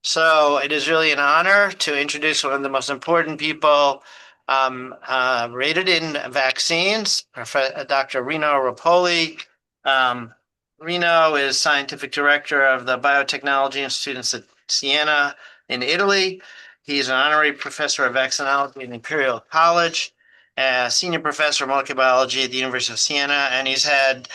So it is really an honor to introduce one of the most important people rated in vaccines, Dr. Rino Rappuoli. Um, Rino is scientific director of the Biotechnology Institute at Siena in Italy. He's an honorary professor of vaccinology at Imperial College, a senior professor of molecular biology at the University of Siena, and he's had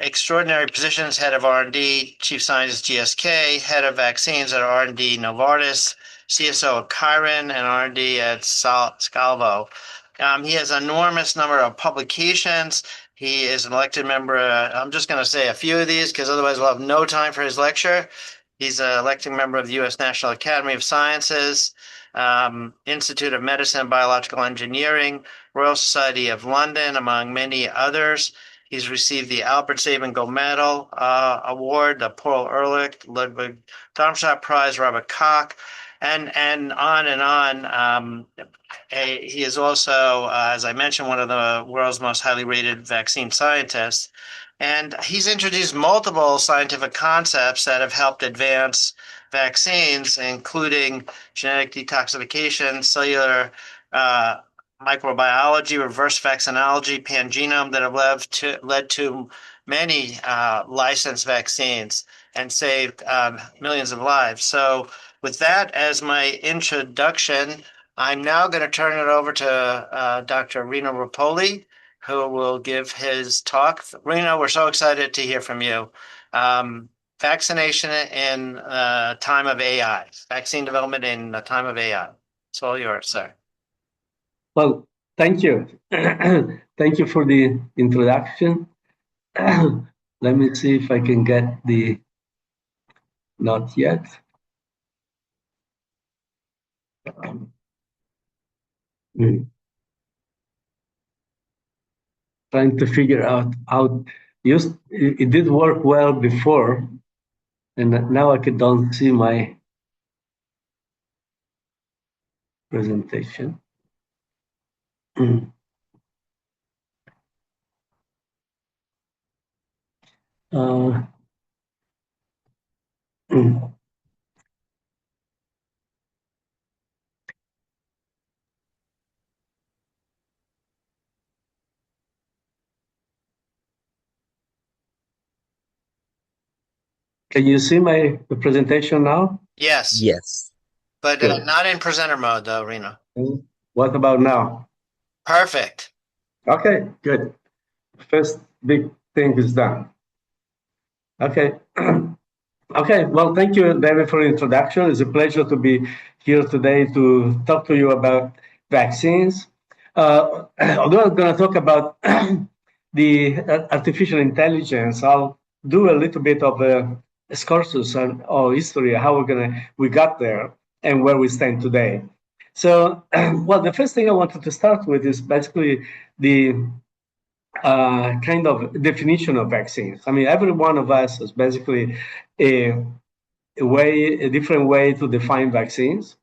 extraordinary positions: head of R&D, chief scientist GSK, head of vaccines at R&D Novartis, CSO at Chiron, and R&D at Scalvo. He has an enormous number of publications. He is an elected member. I'm just going to say a few of these because otherwise we'll have no time for his lecture. He's an elected member of the U.S. National Academy of Sciences, Institute of Medicine and Biological Engineering, Royal Society of London, among many others. He's received the Albert Sabin Gold Medal Award, the Paul Ehrlich, Ludwig Darmstadt Prize, Robert Koch, and on and on. He is also, as I mentioned, one of the world's most highly rated vaccine scientists. And he's introduced multiple scientific concepts that have helped advance vaccines, including genetic detoxification, cellular microbiology, reverse vaccinology, pangenome, that have led to many licensed vaccines and saved millions of lives. So, with that as my introduction, I'm now going to turn it over to Dr. Rino Rappuoli, who will give his talk. Rino, we're so excited to hear from you. Vaccination in time of AI, vaccine development in the time of AI. It's all yours, sir. Well, thank you. Thank you for the introduction. Let me see if I can get the, not yet. Trying to figure out how it did work well before, and now I don't see my presentation. Uh, Can you see my presentation now? Yes, Yes. but not in presenter mode, though, Reno. What about now? Perfect. Okay, good. First big thing is done. Okay. Okay, well, thank you, David, for the introduction. It's a pleasure to be here today to talk to you about vaccines. Although I'm going to talk about the artificial intelligence, I'll do a little bit of a excursus on our history, how we got there and where we stand today. So, well, the first thing I wanted to start with is basically the kind of definition of vaccines. I mean, every one of us is basically a a different way to define vaccines.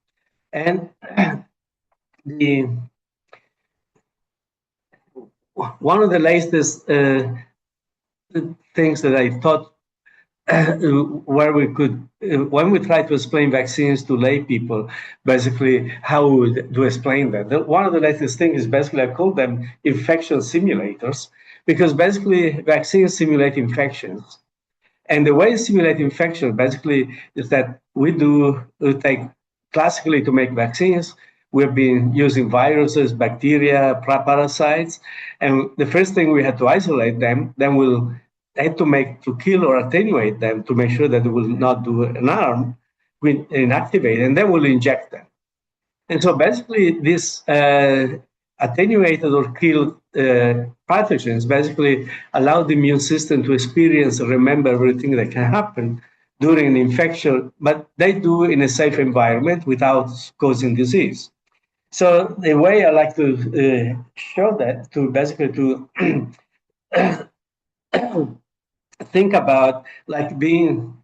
And the one of the latest things that I thought where we could, when we try to explain vaccines to lay people, basically how we would to explain that. One of the latest things is basically I call them infection simulators, because basically vaccines simulate infections. And the way to simulate infection basically is that we take classically to make vaccines. We've been using viruses, bacteria, parasites, and the first thing we had to isolate them. Then we'll had to kill or attenuate them to make sure that they will not do an harm. We inactivate, and then we'll inject them. And so basically, this attenuated or killed pathogens basically allow the immune system to experience and remember everything that can happen during an infection, but they do in a safe environment without causing disease. So the way I like to show that to basically to think about like being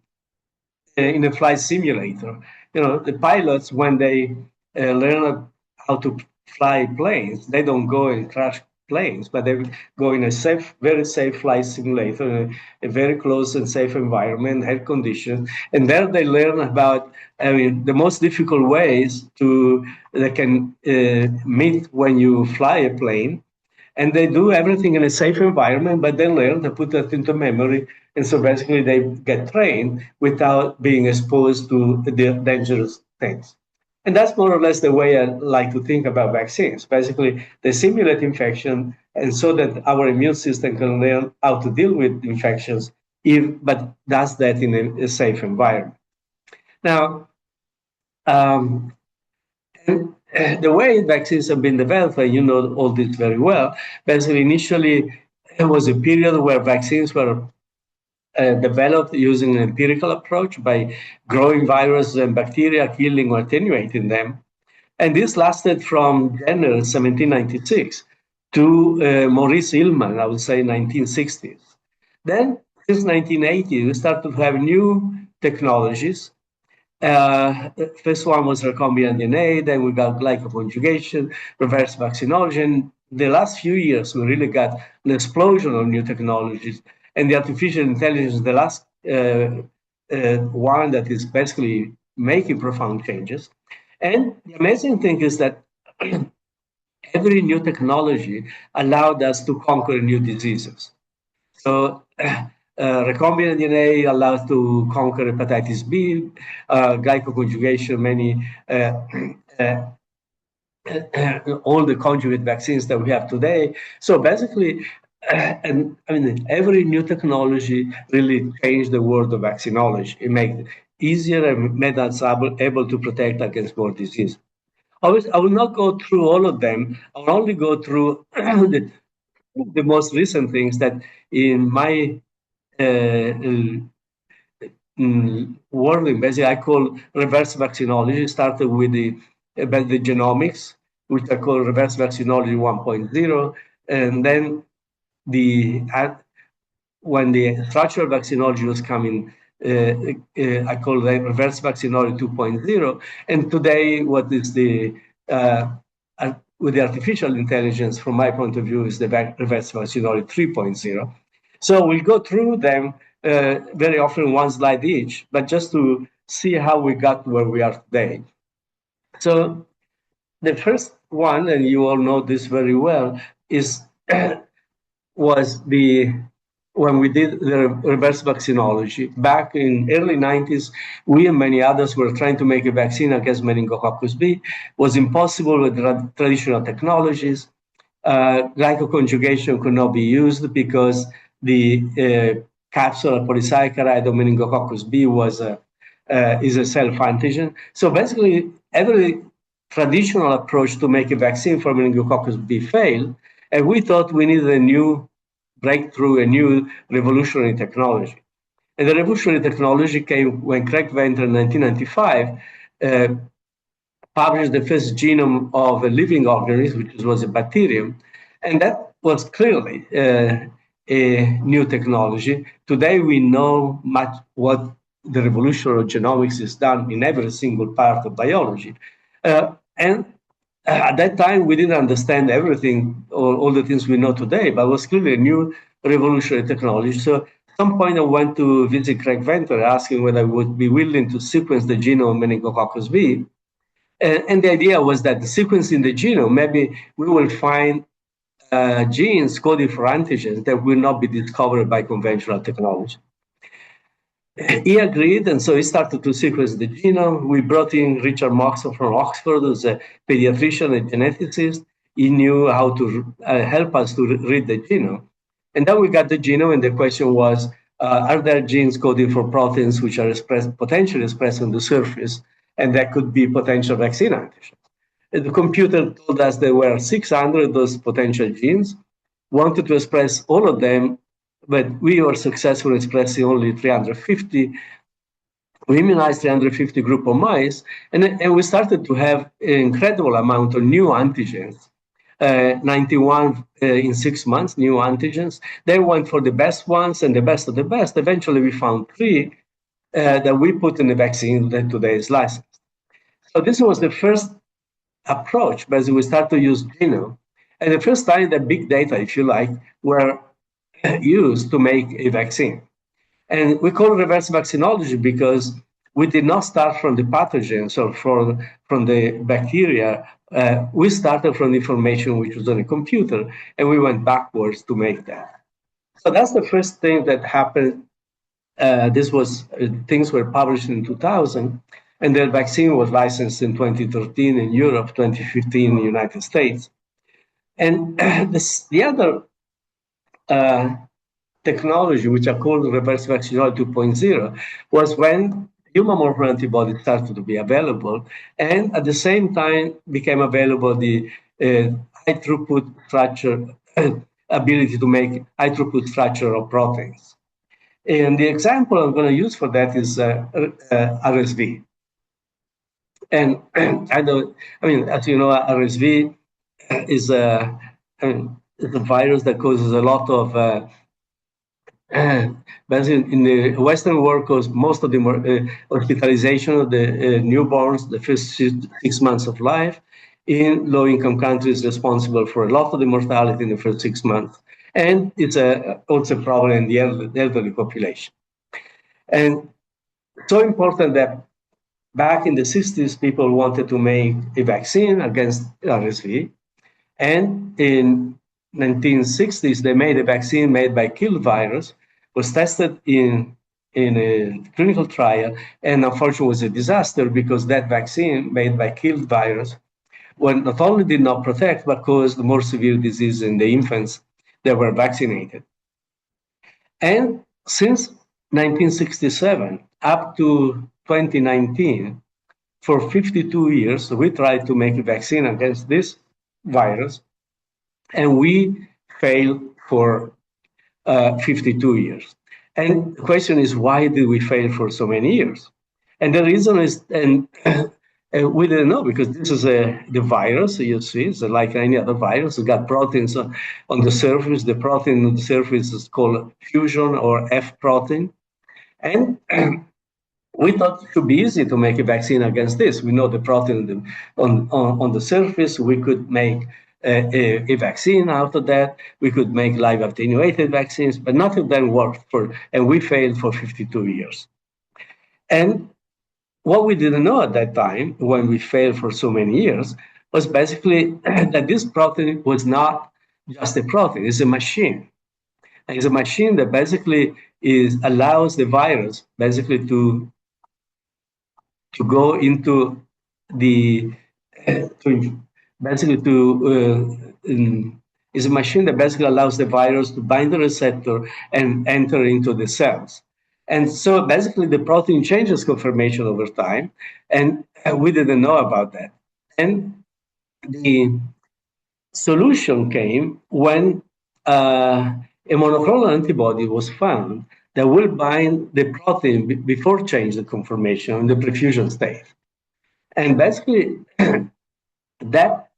in a flight simulator. You know, the pilots, when they learn how to fly planes, they don't go and crash planes, but they go in a safe, very safe flight simulator, in a very close and safe environment, air conditioned, and there they learn about, I mean, the most difficult ways to they can meet when you fly a plane, and they do everything in a safe environment, but they learn to put that into memory. And so basically they get trained without being exposed to the dangerous things. And that's more or less the way I like to think about vaccines. Basically, they simulate infection, and so that our immune system can learn how to deal with infections, but does that in a safe environment. Now, um, and the way vaccines have been developed, and you know all this very well, basically initially it was a period where vaccines were developed using an empirical approach by growing viruses and bacteria, killing or attenuating them. And this lasted from January 1796 to Maurice Hillman, I would say 1960s. Then, since 1980, we started to have new technologies. First one was recombinant DNA, then we got glycoconjugation, reverse vaccinology. And the last few years, we really got an explosion of new technologies. And the artificial intelligence, the last one that is basically making profound changes. And the amazing thing is that every new technology allowed us to conquer new diseases. So recombinant DNA allows to conquer hepatitis B, glycoconjugation, many uh, all the conjugate vaccines that we have today. So basically, and I mean, every new technology really changed the world of vaccinology. It made it easier and made us able to protect against more disease. I will not go through all of them. I will only go through the most recent things that in my wording, basically, I call reverse vaccinology. It started with about the genomics, which I call reverse vaccinology 1.0, and then the when the structural vaccinology was coming, I call that reverse vaccinology 2.0. And today, what is the with the artificial intelligence, from my point of view, is the reverse vaccinology 3.0. So we'll go through them very often one slide each, but just to see how we got where we are today. So the first one, and you all know this very well, is was the when we did the reverse vaccinology. Back in early 90s, we and many others were trying to make a vaccine against meningococcus B. It was impossible with traditional technologies. Glycoconjugation could not be used because the capsule polysaccharide of meningococcus B is a self-antigen. So basically, every traditional approach to make a vaccine for meningococcus B failed, and we thought we needed a new breakthrough, a new revolutionary technology. And the revolutionary technology came when Craig Venter in 1995 published the first genome of a living organism, which was a bacterium. And that was clearly a new technology. Today, we know much what the revolution of genomics has done in every single part of biology. And at that time, we didn't understand everything, all the things we know today, but it was clearly a new revolutionary technology. So at some point, I went to visit Craig Venter, asking whether I would be willing to sequence the genome of meningococcus B. And the idea was that the sequencing the genome, maybe we will find genes coding for antigens that will not be discovered by conventional technology. He agreed, and so he started to sequence the genome. We brought in Richard Moxon from Oxford, who's a pediatrician and geneticist. He knew how to help us to read the genome. And then we got the genome, and the question was, are there genes coding for proteins which are potentially expressed on the surface, and that could be potential vaccine antigens? And the computer told us there were 600 of those potential genes, wanted to express all of them, but we were successful in expressing only 350. We immunized 350 group of mice, and we started to have an incredible amount of new antigens. 91 in 6 months, new antigens. They went for the best ones and the best of the best. Eventually, we found 3 that we put in the vaccine that today is licensed. So this was the first approach, basically we start to use genome. And the first time that big data, if you like, were used to make a vaccine. And we call it reverse vaccinology because we did not start from the pathogens or from the bacteria. We started from the information which was on a computer, and we went backwards to make that. So that's the first thing that happened. This was things were published in 2000, and the vaccine was licensed in 2013 in Europe, 2015 in the United States. And the other uh, technology, which are called reverse vaccinology 2.0, was when human monoclonal antibodies started to be available, and at the same time became available the high throughput structure ability to make high throughput structure of proteins. And the example I'm going to use for that is RSV. And I mean, as you know, RSV is is a virus that causes a lot of but in the Western world, because most of the hospitalization of the newborns, the first 6 months of life, in low-income countries, responsible for a lot of the mortality in the first 6 months, and it's also a problem in the elderly population. And so important that back in the 60s, people wanted to make a vaccine against RSV, and in 1960s, they made a vaccine made by killed virus, was tested in a clinical trial, and unfortunately was a disaster because that vaccine made by killed virus not only did not protect, but caused more severe disease in the infants that were vaccinated. And since 1967 up to 2019, for 52 years, we tried to make a vaccine against this virus, and we failed for 52 years. And the question is, why did we fail for so many years? And the reason is, and we didn't know, because this is the virus, you see, it's like any other virus. It's got proteins on the surface. The protein on the surface is called fusion or F protein. And we thought it should be easy to make a vaccine against this. We know the protein on the surface. We could make a vaccine out of that. We could make live attenuated vaccines, but none of them worked and we failed for 52 years. And what we didn't know at that time, when we failed for so many years, was basically that this protein was not just a protein, it's a machine. And it's a machine that basically allows the virus basically to go into the is a machine that basically allows the virus to bind the receptor and enter into the cells. And so basically the protein changes conformation over time, and we didn't know about that. And the solution came when a monoclonal antibody was found that will bind the protein before change the conformation in the prefusion state. And basically that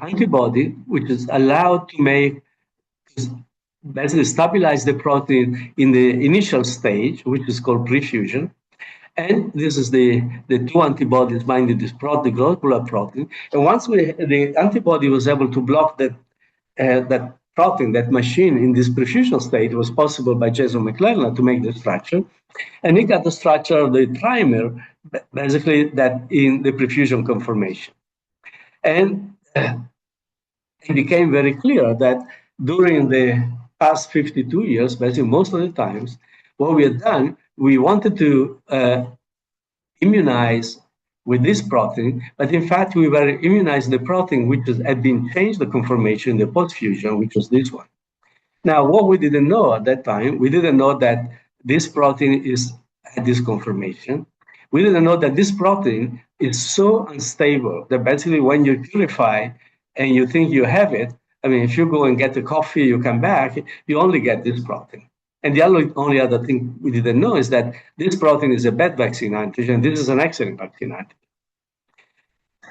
antibody, which is allowed to basically stabilize the protein in the initial stage, which is called prefusion. And this is the two antibodies binding this protein, the globular protein. And once the antibody was able to block that protein, that machine in this prefusion state, it was possible by Jason McClelland to make the structure. And he got the structure of the trimer, basically that in the prefusion conformation. And it became very clear that during the past 52 years, basically most of the times, what we had done, we wanted to immunize with this protein, but in fact, we were immunizing the protein which had been changed the conformation in the post-fusion, which was this one. Now, what we didn't know at that time, we didn't know that this protein had this conformation. We didn't know that this protein is so unstable that basically when you purify and you think you have it, I mean, if you go and get a coffee, you come back, you only get this protein. And the only other thing we didn't know is that this protein is a bad vaccine antigen. This is an excellent vaccine antigen.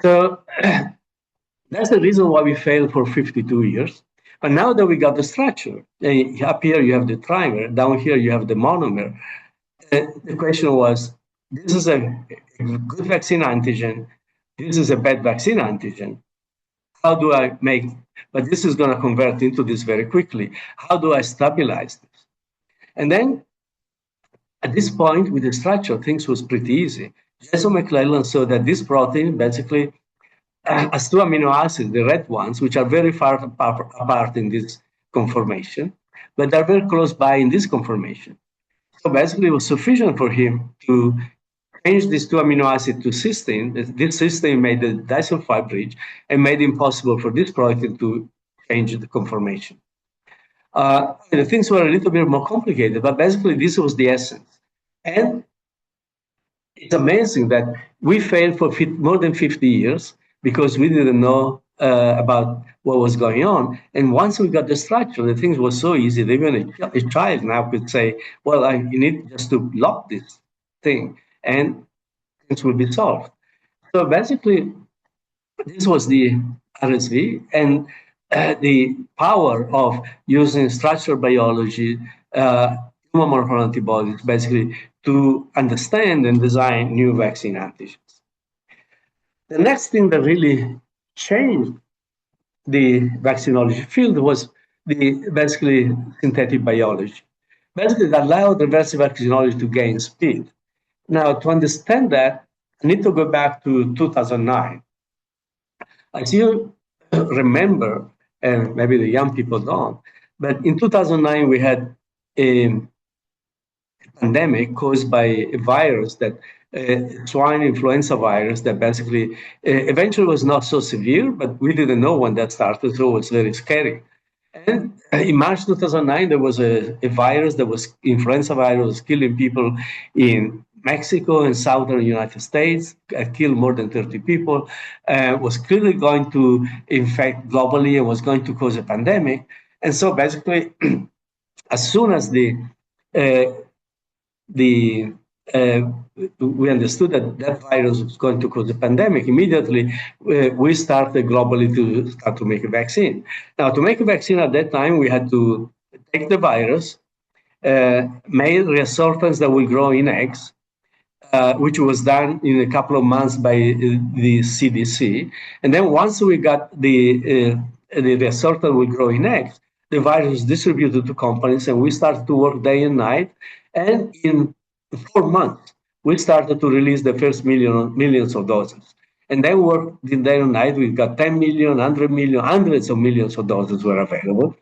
So that's the reason why we failed for 52 years. But now that we got the structure, up here you have the trimer, down here you have the monomer. The question was, this is a good vaccine antigen, this is a bad vaccine antigen. How do I make, but this is going to convert into this very quickly. How do I stabilize this? And then at this point, with the structure, things was pretty easy. Jason McClellan saw that this protein basically has two amino acids, the red ones, which are very far apart in this conformation, but they're very close by in this conformation. So basically, it was sufficient for him to change these two amino acids to cysteine. This cysteine made the disulfide bridge and made it impossible for this protein to change the conformation. The things were a little bit more complicated, but basically this was the essence. And it's amazing that we failed for more than 50 years because we didn't know about what was going on. And once we got the structure, the things were so easy that even a child now could say, well, you need just to lock this thing and things will be solved. So basically, this was the RSV and the power of using structural biology, human monoclonal antibodies, basically to understand and design new vaccine antigens. The next thing that really changed the vaccinology field was the basically synthetic biology. Basically, it allowed reverse vaccinology to gain speed. Now, to understand that, I need to go back to 2009. As you remember, and maybe the young people don't, but in 2009 we had a pandemic caused by a virus that swine influenza virus that basically eventually was not so severe, but we didn't know when that started, so it was very scary. And in March 2009, there was a virus that was influenza virus killing people in Mexico and southern United States, killed more than 30 people, was clearly going to infect globally and was going to cause a pandemic. And so basically, as soon as we understood that that virus was going to cause a pandemic, immediately we started globally to start to make a vaccine. Now, to make a vaccine at that time, we had to take the virus, make reassortants that will grow in eggs, which was done in a couple of months by the CDC. And then once we got the reassortant will grow in eggs, the virus was distributed to companies, and we started to work day and night. And in 4 months, we started to release the first millions of doses. And then worked day and night. We got 10 million, 100 million, hundreds of millions of doses were available.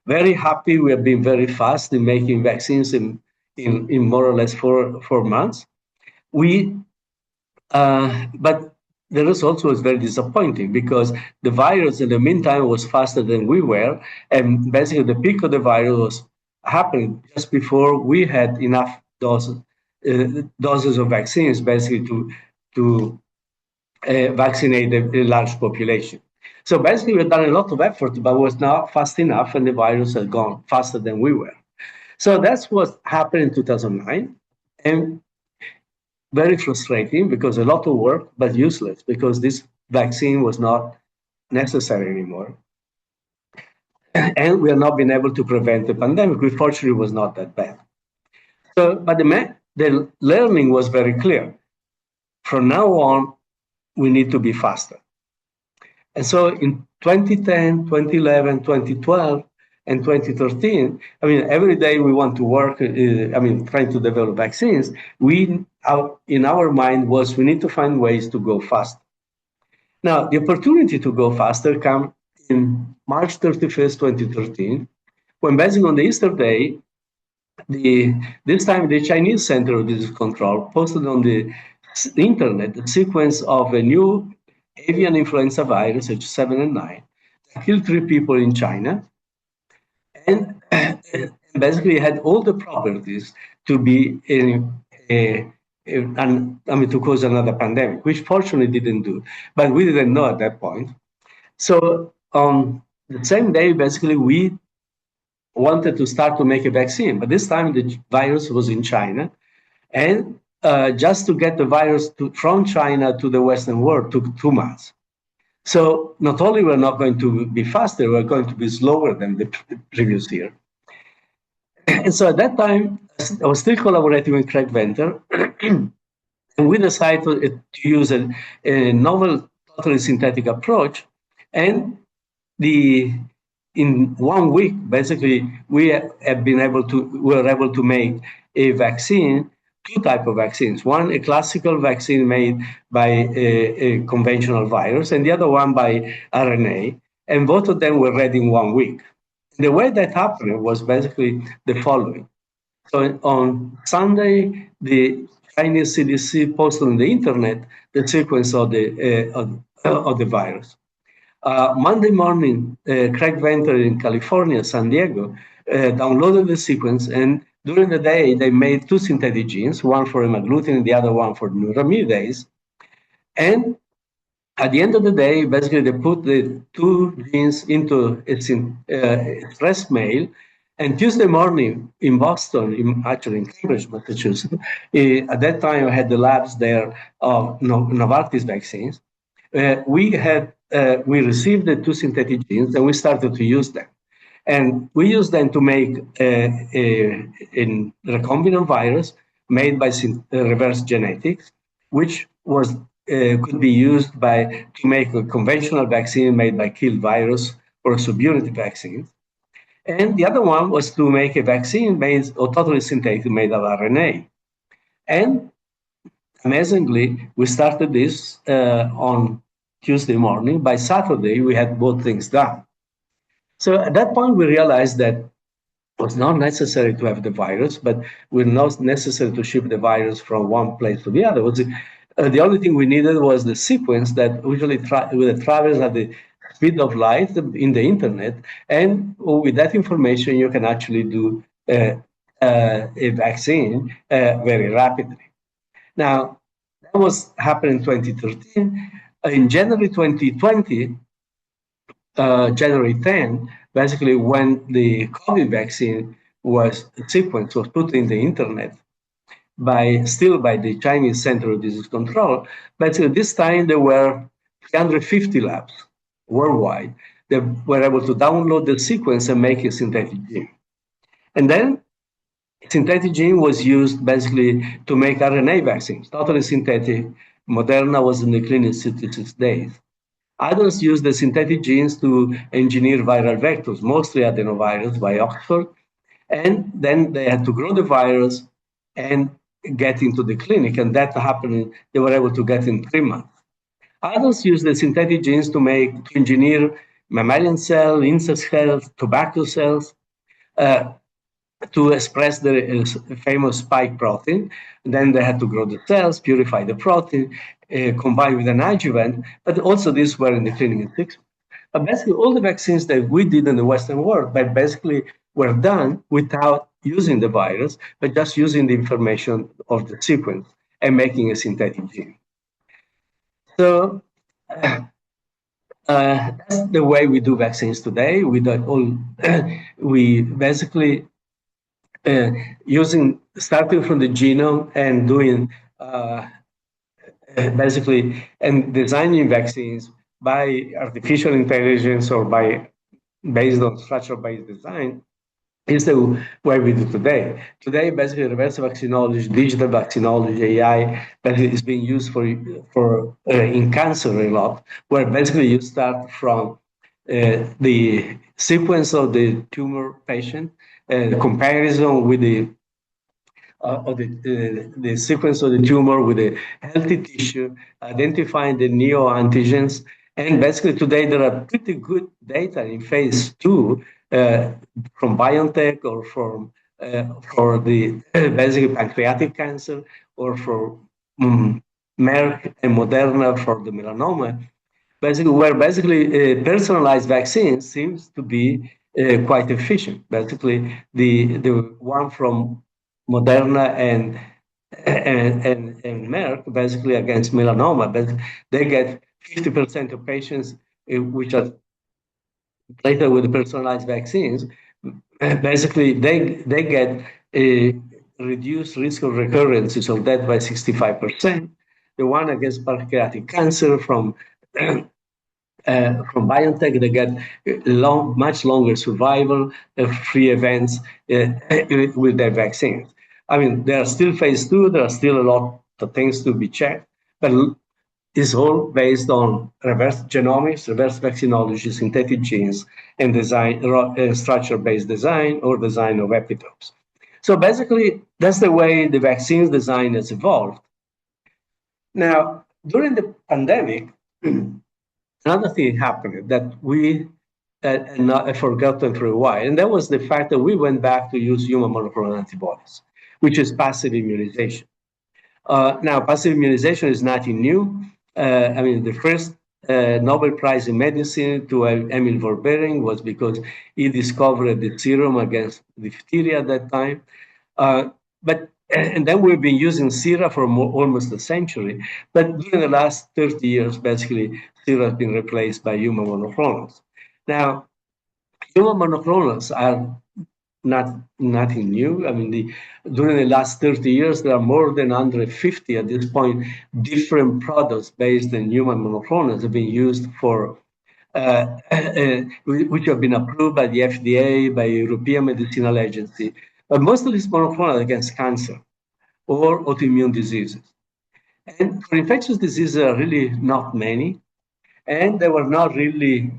Very happy. We have been very fast in making vaccines in more or less four months. But the result was very disappointing because the virus in the meantime was faster than we were. And basically the peak of the virus happened just before we had enough doses of vaccines basically to vaccinate a large population. So basically we've done a lot of effort, but was not fast enough, and the virus had gone faster than we were. So that's what happened in 2009. And very frustrating because a lot of work, but useless because this vaccine was not necessary anymore. And we have not been able to prevent the pandemic, which fortunately was not that bad. So, but the learning was very clear. From now on, we need to be faster. And so in 2010, 2011, 2012, and 2013, I mean, every day we want to work, trying to develop vaccines, in our mind was we need to find ways to go faster. Now, the opportunity to go faster came in March 31st, 2013, when basically on the Easter day, this time the Chinese Center of Disease Control posted on the internet the sequence of a new avian influenza virus, H7N9, that killed 3 people in China, and basically had all the properties to be to cause another pandemic, which fortunately didn't do, but we didn't know at that point. So on the same day, basically, we wanted to start to make a vaccine, but this time the virus was in China, and just to get the virus from China to the Western world took 2 months. So not only we're not going to be faster, we're going to be slower than the previous year. And so at that time, I was still collaborating with Craig Venter, And we decided to use a novel, totally synthetic approach. And the in 1 week, basically, we were able to make a vaccine, two type of vaccines. One, a classical vaccine made by a conventional virus, and the other one by RNA. And both of them were ready in 1 week. The way that happened was basically the following. So on Sunday, the Chinese CDC posted on the internet the sequence of the virus. Monday morning, Craig Venter in California, San Diego, downloaded the sequence, and during the day, they made two synthetic genes, one for hemagglutinin and the other one for neuraminidase. And at the end of the day, basically, they put the two genes into express mail. And Tuesday morning in Boston, actually in Cambridge, Massachusetts, at that time I had the labs there of Novartis vaccines. We received the two synthetic genes and we started to use them. And we used them to make a recombinant virus made by reverse genetics, which could be used to make a conventional vaccine made by killed virus or subunit vaccines. And the other one was to make a vaccine made or totally synthetic made of RNA. And amazingly, we started this on Tuesday morning. By Saturday, we had both things done. So at that point, we realized that it was not necessary to have the virus, but we're not necessary to ship the virus from one place to the other. The only thing we needed was the sequence that usually travels at the speed of light in the internet. And with that information, you can actually do a vaccine very rapidly. Now, that was happened in 2013. In January 2020, January 10, basically when the COVID vaccine was sequenced, was put in the internet still by the Chinese Center of Disease Control. But this time there were 350 labs worldwide that were able to download the sequence and make a synthetic gene. And then synthetic gene was used basically to make RNA vaccines, totally synthetic. Moderna was in the clinic 66 days. Others used the synthetic genes to engineer viral vectors, mostly adenovirus by Oxford. And then they had to grow the virus and get into the clinic. And that happened, they were able to get in 3 months. Others used the synthetic genes to engineer mammalian cells, insect cells, tobacco cells, to express the famous spike protein. Then they had to grow the cells, purify the protein, combine with an adjuvant, but also these were in the clinic in 6 months. Basically, all the vaccines that we did in the Western world, but basically were done without using the virus, but just using the information of the sequence and making a synthetic gene. So that's the way we do vaccines today. We basically starting from the genome and doing basically and designing vaccines by artificial intelligence or based on structure-based design is the way we do today. Today, basically, reverse vaccinology, digital vaccinology, AI, basically is being used for in cancer a lot, where basically you start from the sequence of the tumor patient, comparison with the sequence of the tumor with the healthy tissue, identifying the neoantigens. And basically today there are pretty good data in phase 2 from BioNTech or for the basically pancreatic cancer or for Merck and Moderna for the melanoma. Basically, where personalized vaccine seems to be quite efficient. Basically, the one from Moderna and Merck, basically against melanoma, but they get 50% of patients which are later with the personalized vaccines. Basically, they get a reduced risk of recurrences of death by 65%. The one against pancreatic cancer from BioNTech, they get much longer survival, free events with their vaccines. I mean, they are still phase 2. There are still a lot of things to be checked, but it's all based on reverse genomics, reverse vaccinology, synthetic genes, and design, structure-based design or design of epitopes. So basically, that's the way the vaccines design has evolved. Now, during the pandemic, another thing happened that we had forgotten for a while, and that was the fact that we went back to use human monoclonal antibodies, which is passive immunization. Now, passive immunization is nothing new. I mean, the first Nobel Prize in medicine to Emil Vorbering was because he discovered the serum against diphtheria at that time. But and then we've been using sera for almost a century. But during the last 30 years, basically, sera has been replaced by human monoclonals. Now, human monoclonals are nothing new. I mean, during the last 30 years, there are more than 150 at this point different products based on human monoclonals have been used for, which have been approved by the FDA, by European Medicinal Agency. But most of these monoclonals are against cancer or autoimmune diseases. And for infectious diseases, there are really not many, and they were not really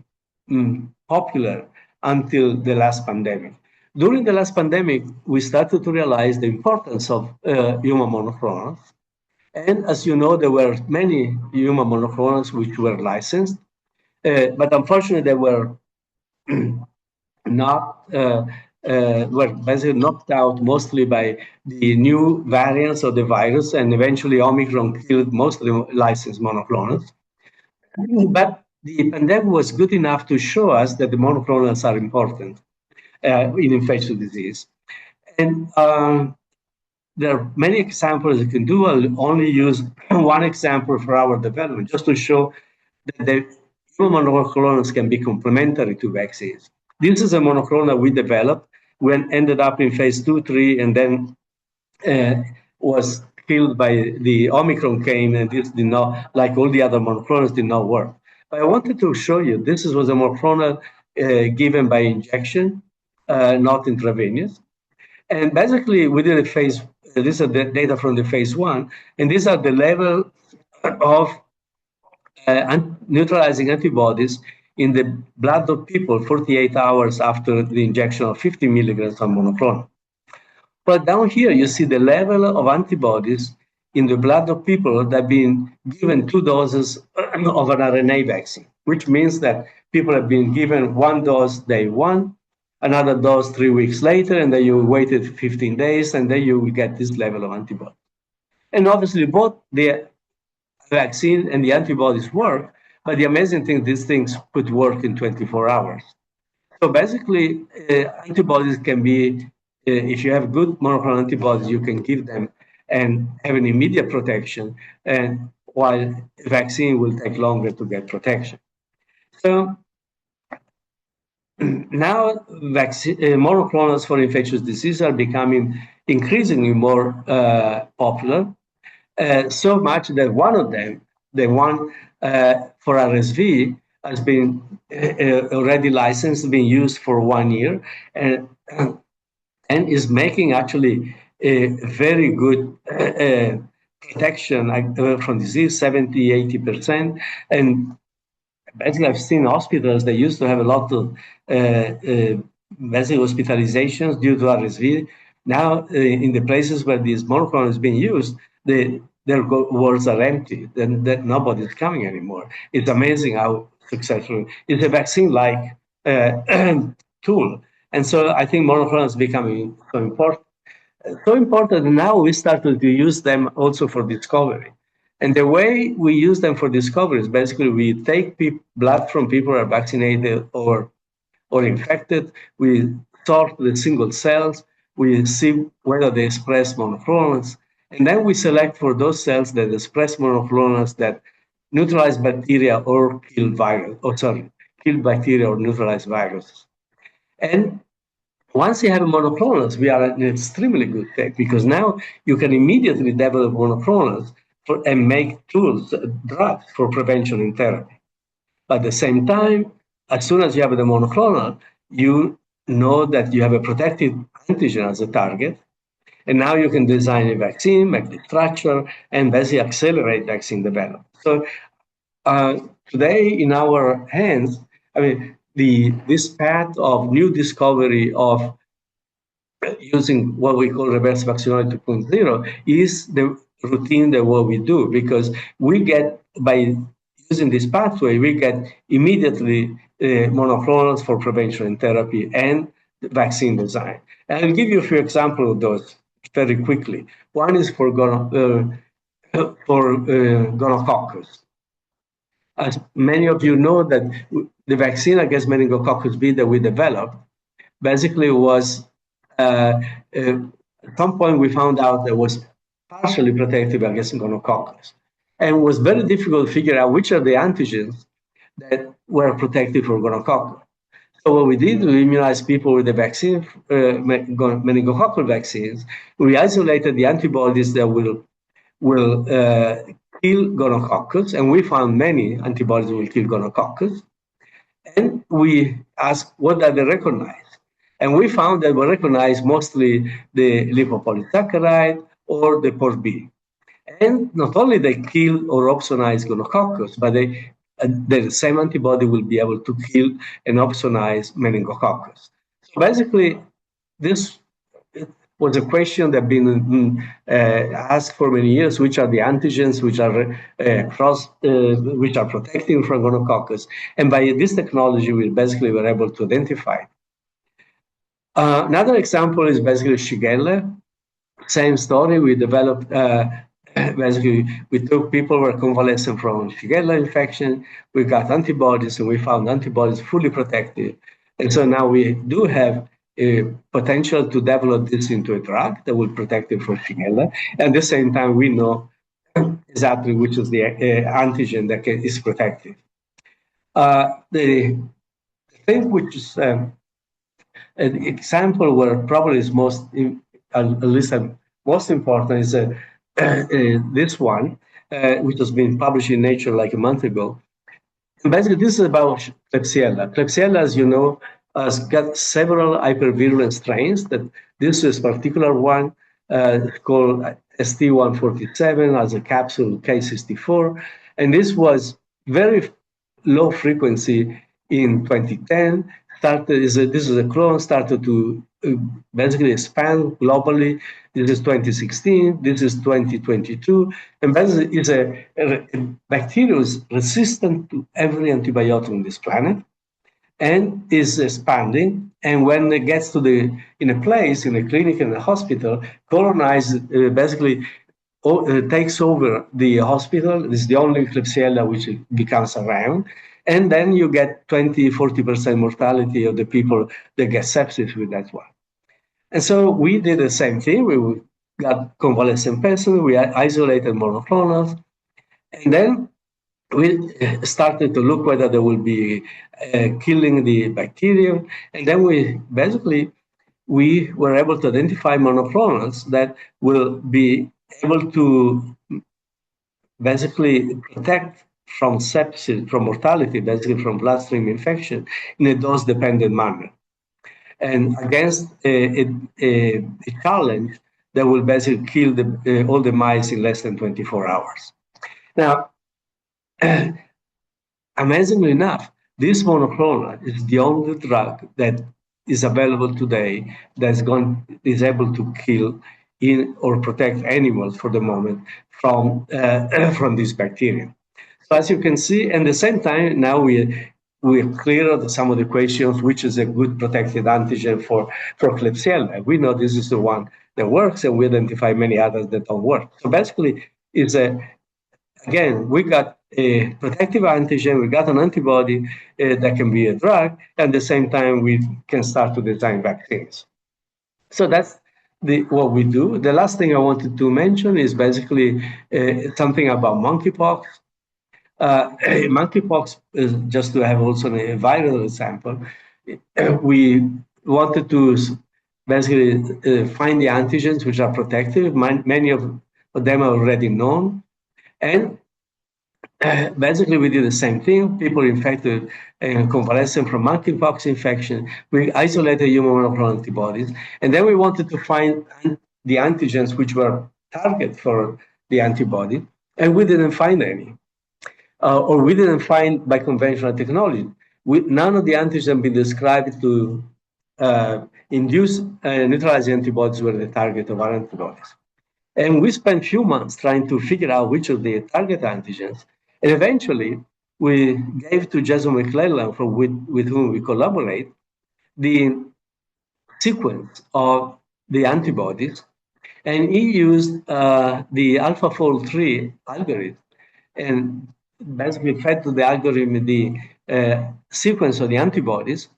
popular until the last pandemic. During the last pandemic, we started to realize the importance of human monoclonals. And as you know, there were many human monoclonals which were licensed, but unfortunately, they were not were basically knocked out mostly by the new variants of the virus, and eventually Omicron killed most of the licensed monoclonals. But the pandemic was good enough to show us that the monoclonals are important in infectious disease. And there are many examples you can do. I'll only use one example for our development, just to show that the human monoclonals can be complementary to vaccines. This is a monoclonal we developed when ended up in phase 2, 3, and then was killed by the Omicron came, and this did not, like all the other monoclonals, did not work. But I wanted to show you, this was a monoclonal given by injection, not intravenous. And basically, we did a phase, these are the data from the phase 1, and these are the level of neutralizing antibodies in the blood of people 48 hours after the injection of 50 milligrams of monoclonal. But down here, you see the level of antibodies in the blood of people that have been given 2 doses of an RNA vaccine, which means that people have been given 1 dose day 1, another dose 3 weeks later, and then you waited 15 days, and then you will get this level of antibody. And obviously, both the vaccine and the antibodies work, but the amazing thing, these things could work in 24 hours. So basically, antibodies can be, if you have good monoclonal antibodies, you can give them and have an immediate protection, and while vaccine will take longer to get protection. So now monoclonals for infectious disease are becoming increasingly more popular, so much that one of them, the one for RSV, has been already licensed, been used for 1 year, and is making actually a very good protection from disease, 70, 80%. And basically, I've seen hospitals, they used to have a lot of basically hospitalizations due to RSV. Now, in the places where this monoclonal is being used, their wards are empty, then nobody's coming anymore. It's amazing how successful. It's a vaccine-like tool. And so I think monoclonals is becoming so important. So important, now we started to use them also for discovery. And the way we use them for discovery is basically we take blood from people who are vaccinated or infected, we sort the single cells, we see whether they express monoclonals, and then we select for those cells that express monoclonals that neutralize bacteria or kill bacteria or neutralize viruses. And once you have monoclonals, we are in extremely good shape because now you can immediately develop monoclonals and make tools, drugs for prevention and therapy. But at the same time, as soon as you have the monoclonal, you know that you have a protected antigen as a target. And now you can design a vaccine, make the structure, and basically accelerate vaccine development. So uh, today in our hands, I mean, this path of new discovery of using what we call reverse vaccinology 2.0 is the routine that what we do, because we get, by using this pathway, we get immediately monoclonals for prevention and therapy and vaccine design. And I'll give you a few examples of those very quickly. One is for gonococcus. As many of you know, that the vaccine against meningococcus B that we developed basically was at some point we found out that was partially protective against gonococcus, and it was very difficult to figure out which are the antigens that were protective for gonococcus. So what we did, we immunized people with the vaccine, meningococcal vaccines. We isolated the antibodies that will kill gonococcus, and we found many antibodies will kill gonococcus. And we asked, what do they recognize? And we found that we recognize mostly the lipopolysaccharide or the PORB. And not only they kill or opsonize gonococcus, but the same antibody will be able to kill and opsonize meningococcus. So basically, this was a question that been asked for many years: which are the antigens which are which are protecting from gonococcus? And by this technology, we basically were able to identify. Another example is basically Shigella. Same story. We developed. Basically, we took people who were convalescent from Shigella infection. We got antibodies, and we found antibodies fully protective. And so now we do have a potential to develop this into a drug that will protect it from Shigella. At the same time, we know exactly which is the antigen that is protective. The thing which is an example where probably is most, at least most important, is this one, which has been published in Nature like a month ago. And basically, this is about Klebsiella. Klebsiella, as you know, has got several hypervirulent strains. That this is particular one called ST147, as a capsule K64, and this was very low frequency in 2010. This is a clone, started to basically expand globally. This is 2016, this is 2022, and basically it's a bacteria is resistant to every antibiotic on this planet and is expanding. And when it gets to in a place, in a clinic, in a hospital, colonizes, basically takes over the hospital. This is the only Klebsiella which becomes around. And then you get 20-40% mortality of the people that get sepsis with that one. And so we did the same thing. We got convalescent persons, we isolated monoclonals, and then we started to look whether they will be killing the bacterium. And then we were able to identify monoclonals that will be able to basically protect from sepsis, from mortality, basically from bloodstream infection, in a dose-dependent manner. And against a challenge that will basically kill all the mice in less than 24 hours. Now, amazingly enough, this monoclonal is the only drug that is available today that is able to kill or protect animals for the moment from this bacteria. So as you can see, at the same time, now we cleared some of the questions, which is a good protected antigen for Klebsiella. We know this is the one that works, and we identify many others that don't work. So basically, again, we got a protective antigen, we got an antibody that can be a drug, and at the same time, we can start to design vaccines. So that's what we do. The last thing I wanted to mention is basically something about monkeypox. Monkeypox, just to have also a viral example, we wanted to basically find the antigens which are protective. Many of them are already known. And basically, we did the same thing. People infected and convalescent from monkeypox infection. We isolated human monoclonal antibodies. And then we wanted to find the antigens which were target for the antibody, and we didn't find any. Or we didn't find by conventional technology. None of the antigens been described to induce neutralizing antibodies were the target of our antibodies. And we spent a few months trying to figure out which of the target antigens. And eventually, we gave to Jason McClellan, with whom we collaborate, the sequence of the antibodies. And he used the AlphaFold 3 algorithm and basically fed to the algorithm the sequence of the antibodies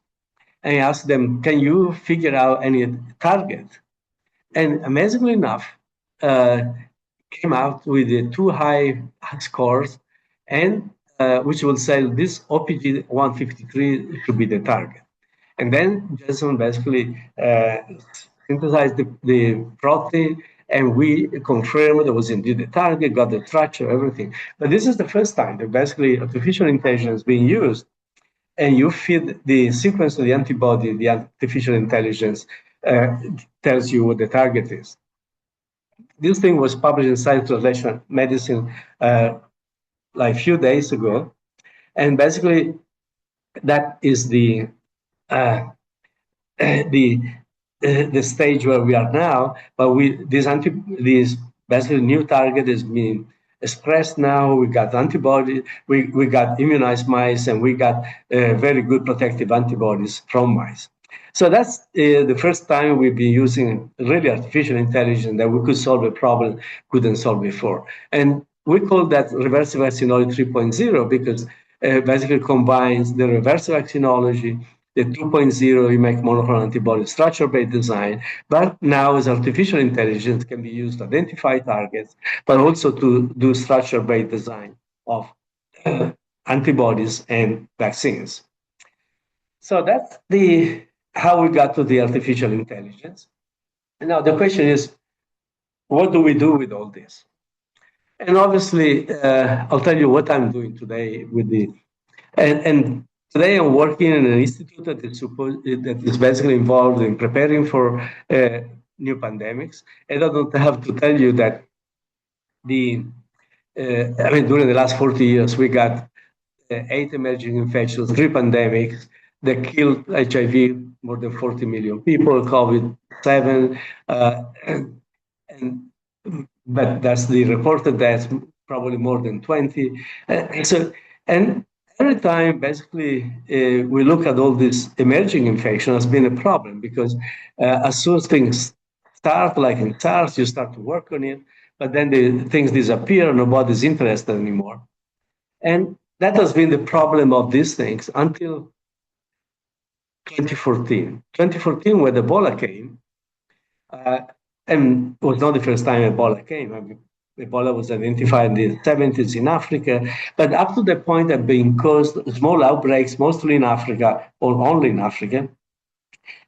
and asked them, can you figure out any target? And amazingly enough, came out with the two high scores, and which will say this OPG 153 should be the target. And then Jason basically synthesized the protein, and we confirmed it was indeed the target, got the structure, everything. But this is the first time that basically artificial intelligence is being used, and you feed the sequence of the antibody, the artificial intelligence tells you what the target is. This thing was published in Science Translational Medicine like a few days ago, and basically that is the uh, the the stage where we are now. But this basically new target is being expressed now. We got antibodies, we got immunized mice, and we got very good protective antibodies from mice. So that's the first time we've been using really artificial intelligence that we could solve a problem couldn't solve before. And we call that reverse vaccinology 3.0 because basically combines the reverse vaccinology, the 2.0, you make monoclonal antibody structure-based design, but now as artificial intelligence can be used to identify targets, but also to do structure-based design of antibodies and vaccines. So that's how we got to the artificial intelligence. And now the question is, what do we do with all this? And obviously, I'll tell you what I'm doing today with and today I'm working in an institute that is basically involved in preparing for new pandemics. And I don't have to tell you that during the last 40 years, we got 8 emerging infections, 3 pandemics that killed HIV more than 40 million people, COVID 7, but that's the reported deaths, probably more than 20. And every time, basically, we look at all this emerging infection has been a problem because as soon as things start, like in SARS, you start to work on it, but then the things disappear, nobody's interested anymore. And that has been the problem of these things until 2014. 2014, when Ebola came, and it was not the first time Ebola came. I mean, Ebola was identified in the 70s in Africa, but up to the point of being caused small outbreaks, mostly in Africa or only in Africa.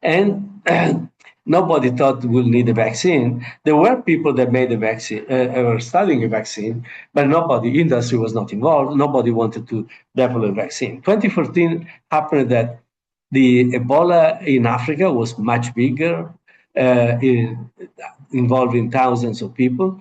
And nobody thought we'll need a vaccine. There were people that made a vaccine, were studying a vaccine, but industry was not involved. Nobody wanted to develop a vaccine. 2014 happened that the Ebola in Africa was much bigger, involving thousands of people.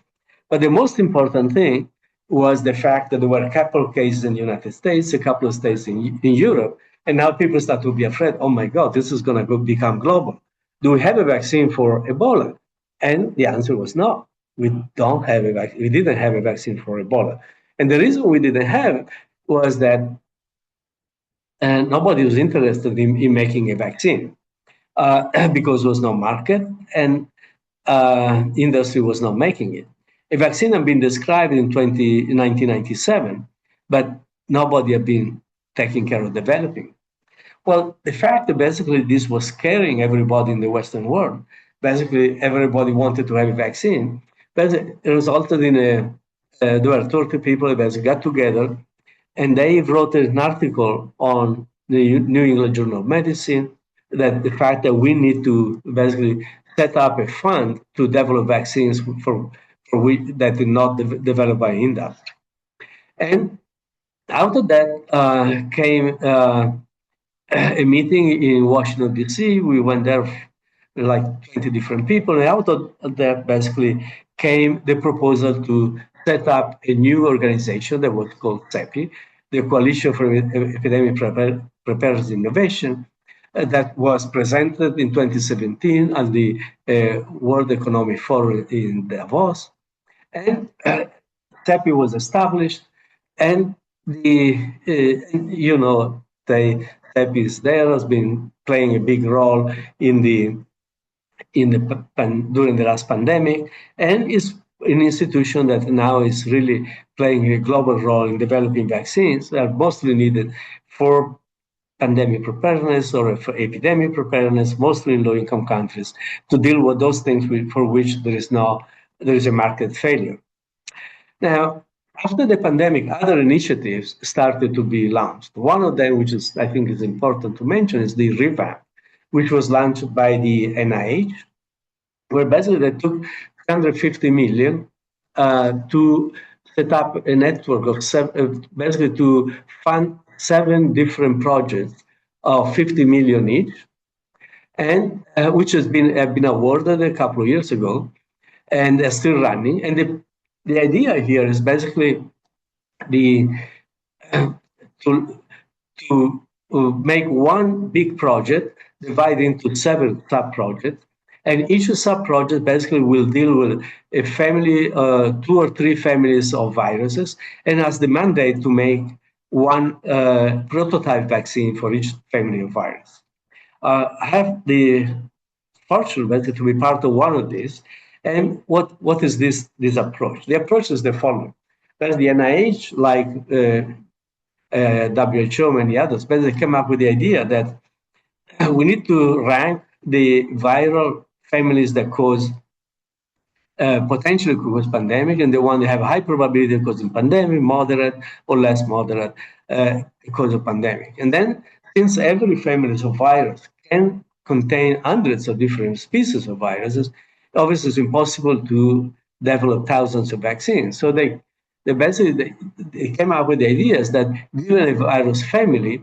But the most important thing was the fact that there were a couple of cases in the United States, a couple of states in Europe, and now people start to be afraid, oh my God, this is going to become global. Do we have a vaccine for Ebola? And the answer was no. We don't have a vaccine. We didn't have a vaccine for Ebola. And the reason we didn't have was that nobody was interested in making a vaccine because there was no market and industry was not making it. A vaccine had been described in 1997, but nobody had been taking care of developing. Well, the fact that basically this was scaring everybody in the Western world, basically everybody wanted to have a vaccine, but it resulted in there were 30 people that basically got together and they wrote an article on the New England Journal of Medicine that the fact that we need to basically set up a fund to develop vaccines for that are not developed by industry. And out of that came a meeting in Washington, D.C. We went there like 20 different people. And out of that, basically, came the proposal to set up a new organization that was called CEPI, the Coalition for Epidemic Preparedness Innovation, that was presented in 2017 at the World Economic Forum in Davos. And CEPI was established, and the CEPI is there, has been playing a big role in the during the last pandemic, and is an institution that now is really playing a global role in developing vaccines that are mostly needed for pandemic preparedness or for epidemic preparedness, mostly in low-income countries, to deal with those things for which there is a market failure. Now, after the pandemic, other initiatives started to be launched. One of them, which is I think is important to mention, is the revamp, which was launched by the NIH, where basically they took 150 million to set up a network of basically to fund 7 different projects of 50 million each, and which has been awarded a couple of years ago, and they're still running. And the idea here is basically the to make one big project divided into 7 sub projects, and each sub project basically will deal with a family, 2 or 3 families of viruses, and has the mandate to make one prototype vaccine for each family of virus. I have the fortune basically to be part of one of these. And what is this approach? The approach is the following. There's the NIH, like WHO, many others, basically came up with the idea that we need to rank the viral families that cause potentially cause pandemic, and the one that have high probability of causing pandemic, moderate or less moderate cause of pandemic. And then, since every family of virus can contain hundreds of different species of viruses, obviously it's impossible to develop thousands of vaccines. So they came up with the ideas that given a virus family,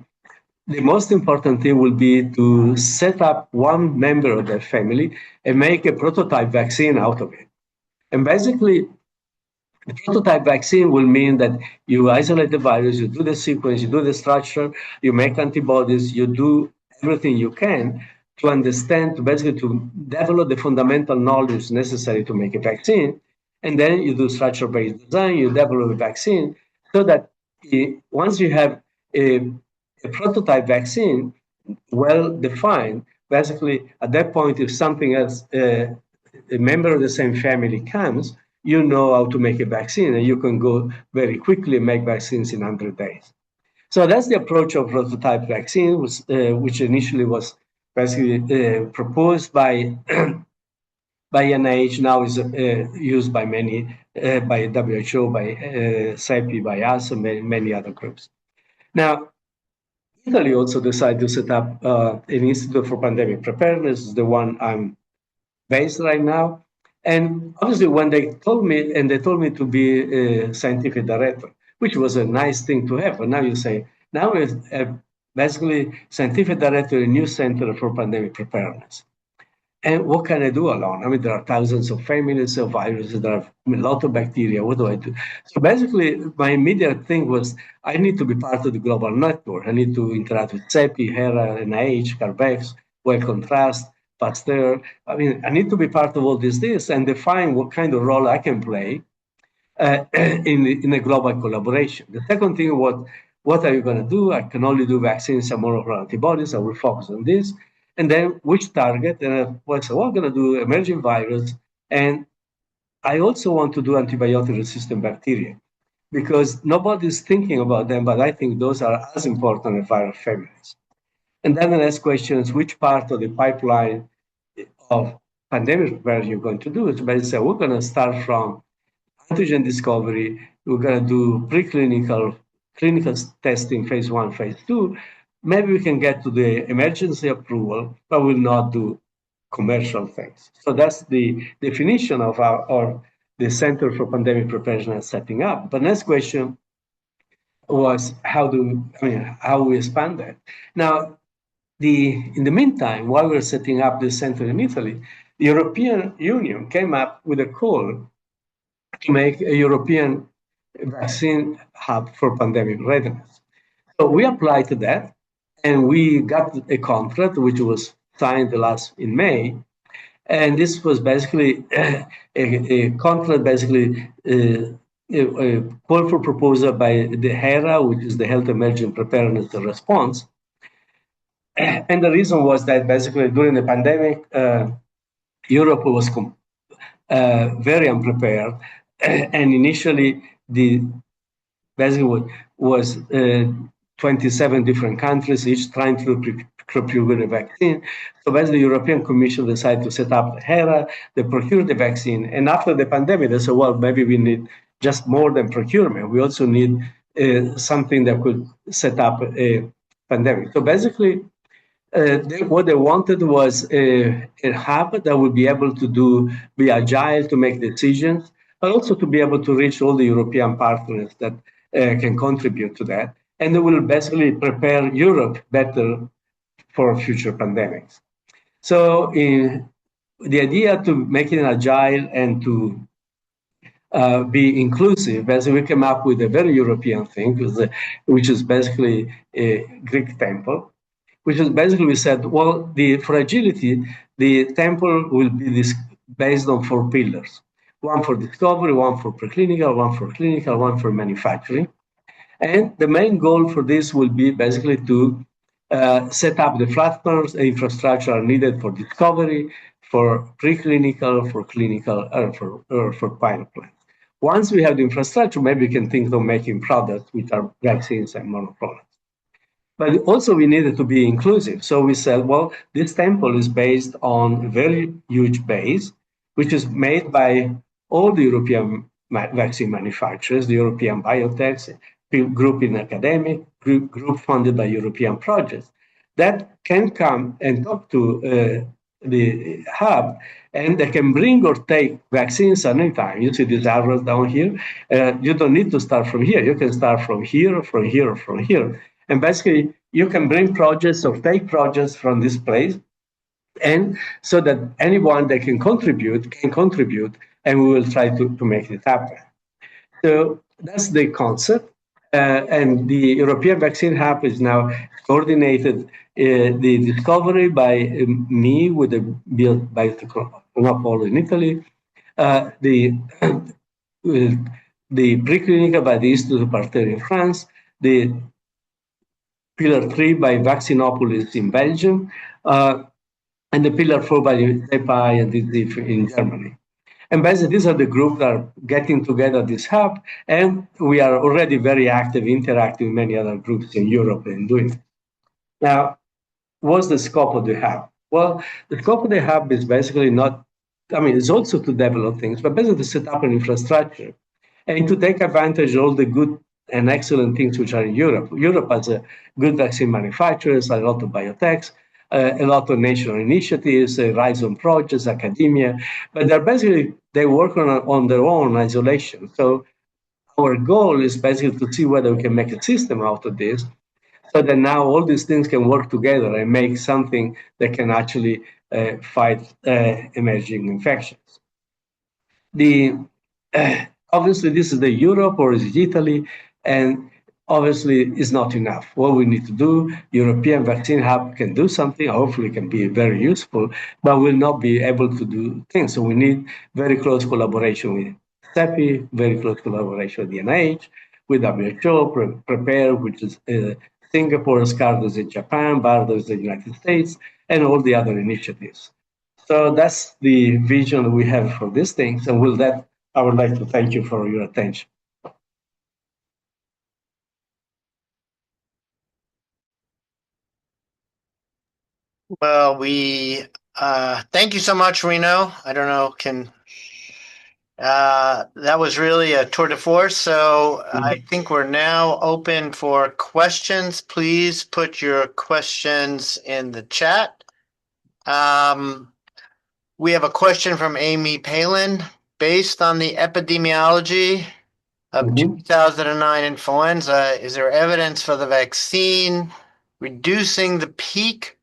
the most important thing will be to set up one member of that family and make a prototype vaccine out of it. And basically, the prototype vaccine will mean that you isolate the virus, you do the sequence, you do the structure, you make antibodies, you do everything you can to understand, to basically to develop the fundamental knowledge necessary to make a vaccine. And then you do structure-based design, you develop a vaccine, so that once you have a prototype vaccine well defined, basically at that point, if something else, a member of the same family comes, you know how to make a vaccine, and you can go very quickly and make vaccines in 100 days. So that's the approach of prototype vaccine, which initially was basically proposed by by NIH, now is used by many, by WHO, by CEPI, by us, and many other groups. Now, Italy also decided to set up an Institute for Pandemic Preparedness, the one I'm based right now. And obviously, when they told me to be a scientific director, which was a nice thing to have. But now you say, now it's basically scientific director in a new center for pandemic preparedness. And what can I do alone? I mean, there are thousands of families of viruses, there are a lot of bacteria. What do I do? So basically, my immediate thing was I need to be part of the global network. I need to interact with CEPI, HERA, NIH, CARVEX, Wellcome Trust, Pasteur. I mean, I need to be part of all this and define what kind of role I can play in a global collaboration. The second thing, what are you going to do? I can only do vaccines and monoclonal antibodies. I will focus on this. And then which target? And so I'm going to do emerging virus. And I also want to do antibiotic-resistant bacteria because nobody's thinking about them, but I think those are as important as viral families. And then the next question is which part of the pipeline of pandemic preparedness you're going to do. It's basically we're going to start from antigen discovery. We're going to do preclinical, clinical testing, phase 1, phase 2. Maybe we can get to the emergency approval, but we'll not do commercial things. So that's the definition of the Center for Pandemic Preparedness setting up. But next question was how we expand that. Now, In the meantime, while we were setting up this center in Italy, the European Union came up with a call to make a European vaccine hub for pandemic readiness. So we applied to that, and we got a contract which was signed last in May. And this was basically a contract, basically a call for proposal by the HERA, which is the Health Emergency Preparedness and Response. And the reason was that basically during the pandemic, Europe was very unprepared, and initially the basically was 27 different countries, each trying to procure a vaccine. So basically, the European Commission decided to set up the HERA, they procured the vaccine. And after the pandemic, they said, well, maybe we need just more than procurement. We also need something that could set up a pandemic. So basically, what they wanted was a hub that would be able to be agile to make decisions, but also to be able to reach all the European partners that can contribute to that. And they will basically prepare Europe better for future pandemics. So the idea to make it agile and to be inclusive, as we came up with a very European thing, which is basically a Greek temple, which is basically we said, well, the fragility, the temple will be this based on four pillars: one for discovery, one for preclinical, one for clinical, one for manufacturing. And the main goal for this will be basically to set up the platforms and infrastructure needed for discovery, for preclinical, for clinical, for pilot plants. Once we have the infrastructure, maybe we can think of making products which are vaccines and monoclonals. But also we needed to be inclusive. So we said, well, this temple is based on a very huge base, which is made by all the European vaccine manufacturers, the European biotechs, group in academic, group funded by European projects, that can come and talk to the hub, and they can bring or take vaccines at any time. You see these arrows down here. You don't need to start from here. You can start from here, from here, from here. And basically, you can bring projects or take projects from this place, and so that anyone that can contribute, and we will try to make it happen. So that's the concept. And the European Vaccine Hub is now coordinated the discovery by me with the Biotecnopolo in Italy, the the preclinical by the Institute Pasteur in France, the Pillar 3 by Vaccinopolis in Belgium, and the Pillar 4 by EPI and DIF in Germany. And basically, these are the groups that are getting together this hub, and we are already very active, interacting with many other groups in Europe and doing it. Now, what's the scope of the hub? Well, the scope of the hub is basically not, I mean, it's also to develop things, but basically to set up an infrastructure and to take advantage of all the good and excellent things which are in Europe. Europe has a good vaccine manufacturers, a lot of biotechs, a lot of national initiatives, Horizon projects, academia, but they work on their own isolation. So our goal is basically to see whether we can make a system out of this, so that now all these things can work together and make something that can actually fight emerging infections. The obviously this is the Europe or is it Italy, and obviously it's not enough. What we need to do, European Vaccine Hub can do something, hopefully can be very useful, but will not be able to do things. So we need very close collaboration with CEPI, very close collaboration with the NIH, with WHO, Prepare, which is Singapore, SCARDO is in Japan, BARDO is in the United States, and all the other initiatives. So that's the vision we have for these things. And with that, I would like to thank you for your attention. Well, we thank you so much, Rino. I don't know, that was really a tour de force. So I think we're now open for questions. Please put your questions in the chat. We have a question from Amy Palin. Based on the epidemiology of 2009 influenza, is there evidence for the vaccine reducing the peak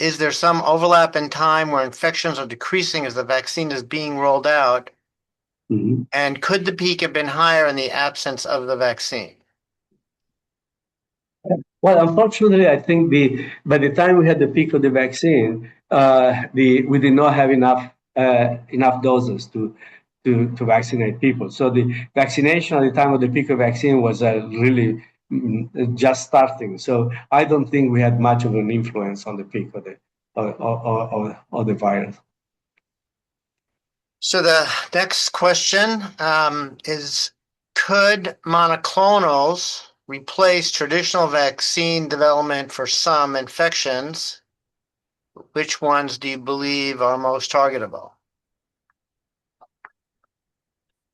is there some overlap in time where infections are decreasing as the vaccine is being rolled out? Mhm. And could the peak have been higher in the absence of the vaccine? Well, unfortunately, I think by the time we had the peak of the vaccine, we did not have enough doses to vaccinate people. So the vaccination at the time of the peak of vaccine was really just starting. So I don't think we had much of an influence on the peak of the virus. So the next question is, could monoclonals replace traditional vaccine development for some infections? Which ones do you believe are most targetable?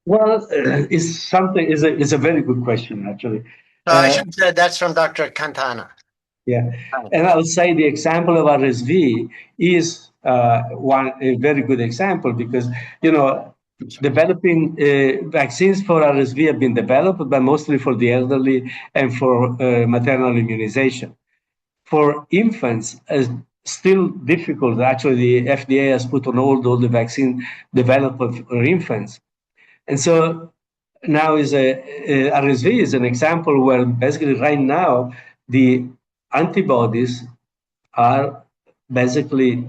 Well, it's a very good question actually. So I Uh, should have said that's from Dr. Cantana. Yeah, and I would say the example of RSV is a very good example because developing vaccines for RSV have been developed, but mostly for the elderly and for maternal immunization. For infants, still difficult. Actually, the FDA has put on hold all the vaccine development for infants, and so now RSV is an example where basically right now the antibodies are basically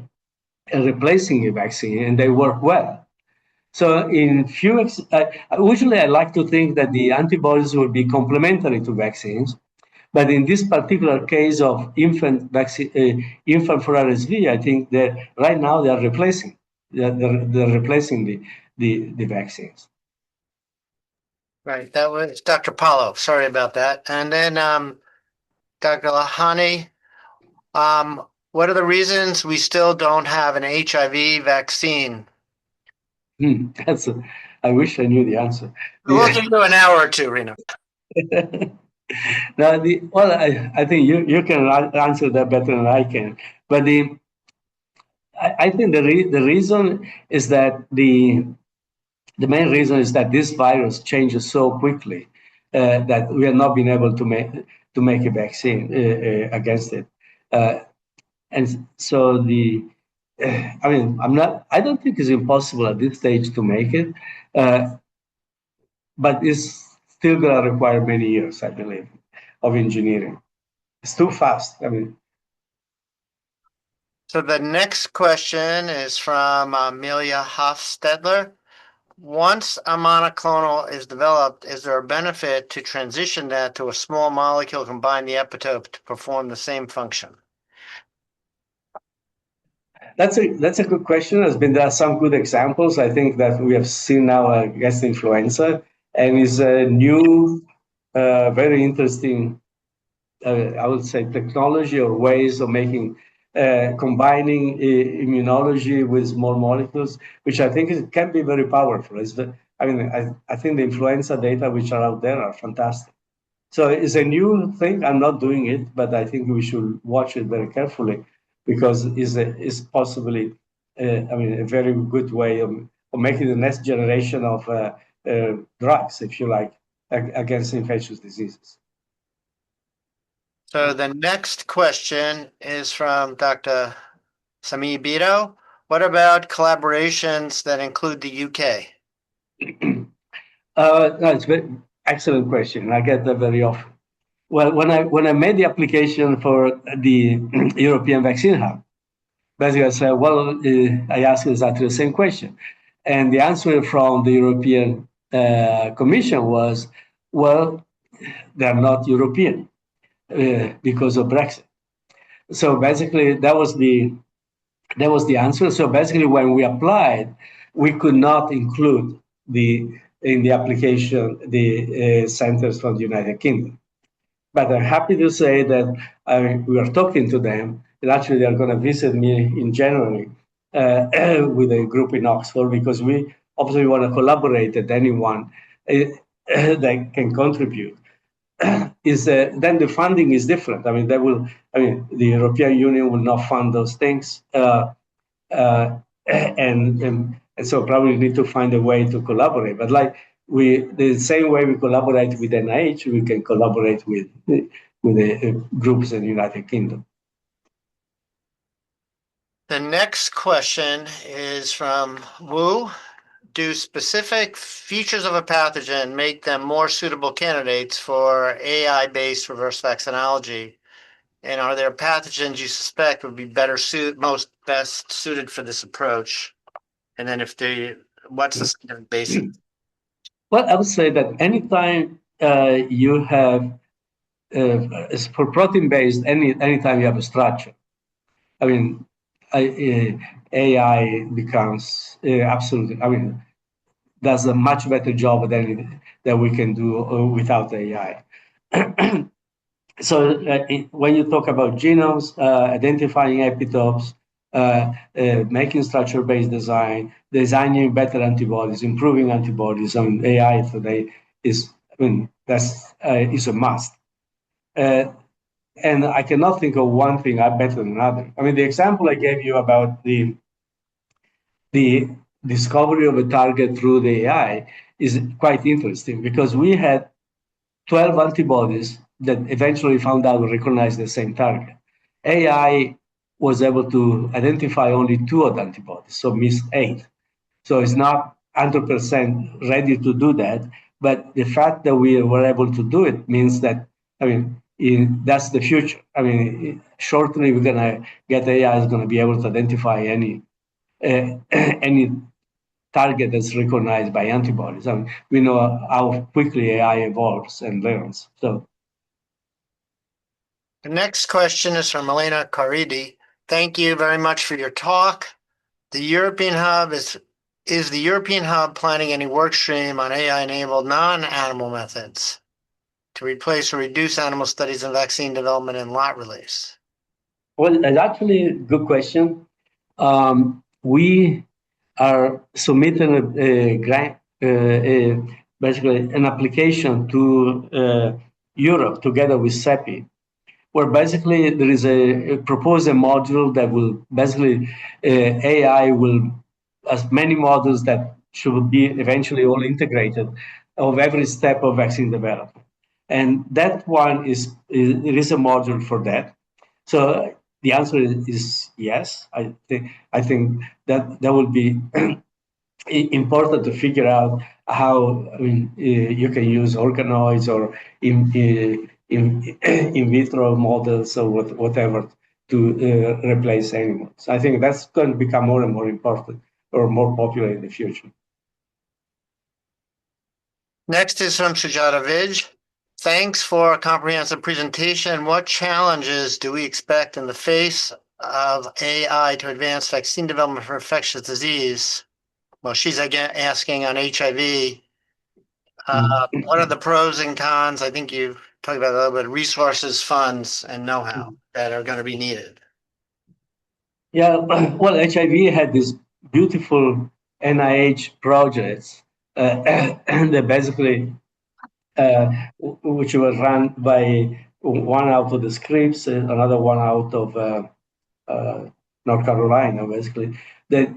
replacing a vaccine and they work well. So usually I like to think that the antibodies will be complementary to vaccines, but in this particular case of infant for RSV, I think that right now they are replacing, they're replacing the vaccines. Right, that was Dr. Paulo. Sorry about that. And then Dr. Lahani, what are the reasons we still don't have an HIV vaccine? That's I wish I knew the answer. We'll give you an hour or two, Reno. Now, I think you can answer that better than I can. But I think the reason is that the main reason is that this virus changes so quickly that we have not been able to make a vaccine against it. Uh, and so I mean, I don't think it's impossible at this stage to make it, uh, but it's still going to require many years, I believe, of engineering. It's too fast. I mean, So the next question is from Amelia Hofstedler. Once a monoclonal is developed, is there a benefit to transition that to a small molecule combine the epitope to perform the same function? that's a good question. There are some good examples. I think that we have seen now against influenza, and is a new, very interesting, I would say, technology or ways of making combining immunology with small molecules, which I think can be very powerful. I think the influenza data which are out there are fantastic. So it's a new thing. I'm not doing it, but I think we should watch it very carefully because it's possibly, a very good way of making the next generation of drugs, if you like, against infectious diseases. So the next question is from Dr. Sami Bito. What about collaborations that include the UK? No, it's very excellent question. I get that very often. Well, when I made the application for the European Vaccine Hub, basically I said, I asked exactly the same question, and the answer from the European Commission was, well, they're not European because of Brexit. So basically, that was the answer. So basically, when we applied, we could not include in the application the centers from the United Kingdom. But I'm happy to say that we are talking to them, and actually they are going to visit me in January with a group in Oxford because we obviously want to collaborate at anyone that can contribute. Then the funding is different. I mean, the European Union will not fund those things. Uh, and so probably need to find a way to collaborate. But like the same way we collaborate with NIH, we can collaborate with the groups in the United Kingdom. The next question is from Wu. Do specific features of a pathogen make them more suitable candidates for AI-based reverse vaccinology? And are there pathogens you suspect would be most best suited for this approach? And then what's the scientific basis? Well, I would say that anytime you have, for protein-based, anytime you have a structure, I mean, AI becomes absolutely, I mean, does a much better job than we can do without AI. So when you talk about genomes, identifying epitopes, making structure-based design, designing better antibodies, improving antibodies, I mean, AI today is, I mean, that's is a must. Uh, and I cannot think of one thing better than another. I mean, the example I gave you about the discovery of a target through the AI is quite interesting because we had 12 antibodies that eventually found out to recognize the same target. AI was able to identify only two of the antibodies, so missed eight. So it's not 100% ready to do that. But the fact that we were able to do it means that, I mean, that's the future. I mean, shortly we're going to get AI is going to be able to identify any target that's recognized by antibodies. I mean, we know how quickly AI evolves and learns. So, The next question is from Elena Caridi. Thank you very much for your talk. The European Hub is the European Hub planning any work stream on AI-enabled non-animal methods to replace or reduce animal studies in vaccine development and lot release? well, it's actually a good question. We are submitting a grant, basically an application to Europe together with CEPI, where basically there is a proposed module that will basically AI will as many models that should be eventually all integrated of every step of vaccine development, and that one is it is a module for that. So the answer is yes. I think that that will be important to figure out how, I mean, you can use organoids or in vitro models or whatever to replace animals. I think that's going to become more and more important or more popular in the future. Next is from Sujata Vij. Thanks for a comprehensive presentation. What challenges do we expect in the face of AI to advance vaccine development for infectious disease? Well, she's again asking on HIV. What are the pros and cons? I think you talked about a little bit, resources, funds, and know-how that are going to be needed. Yeah, well, HIV had these beautiful NIH projects that basically, which were run by one out of the Scripps, and another one out of North Carolina, basically, that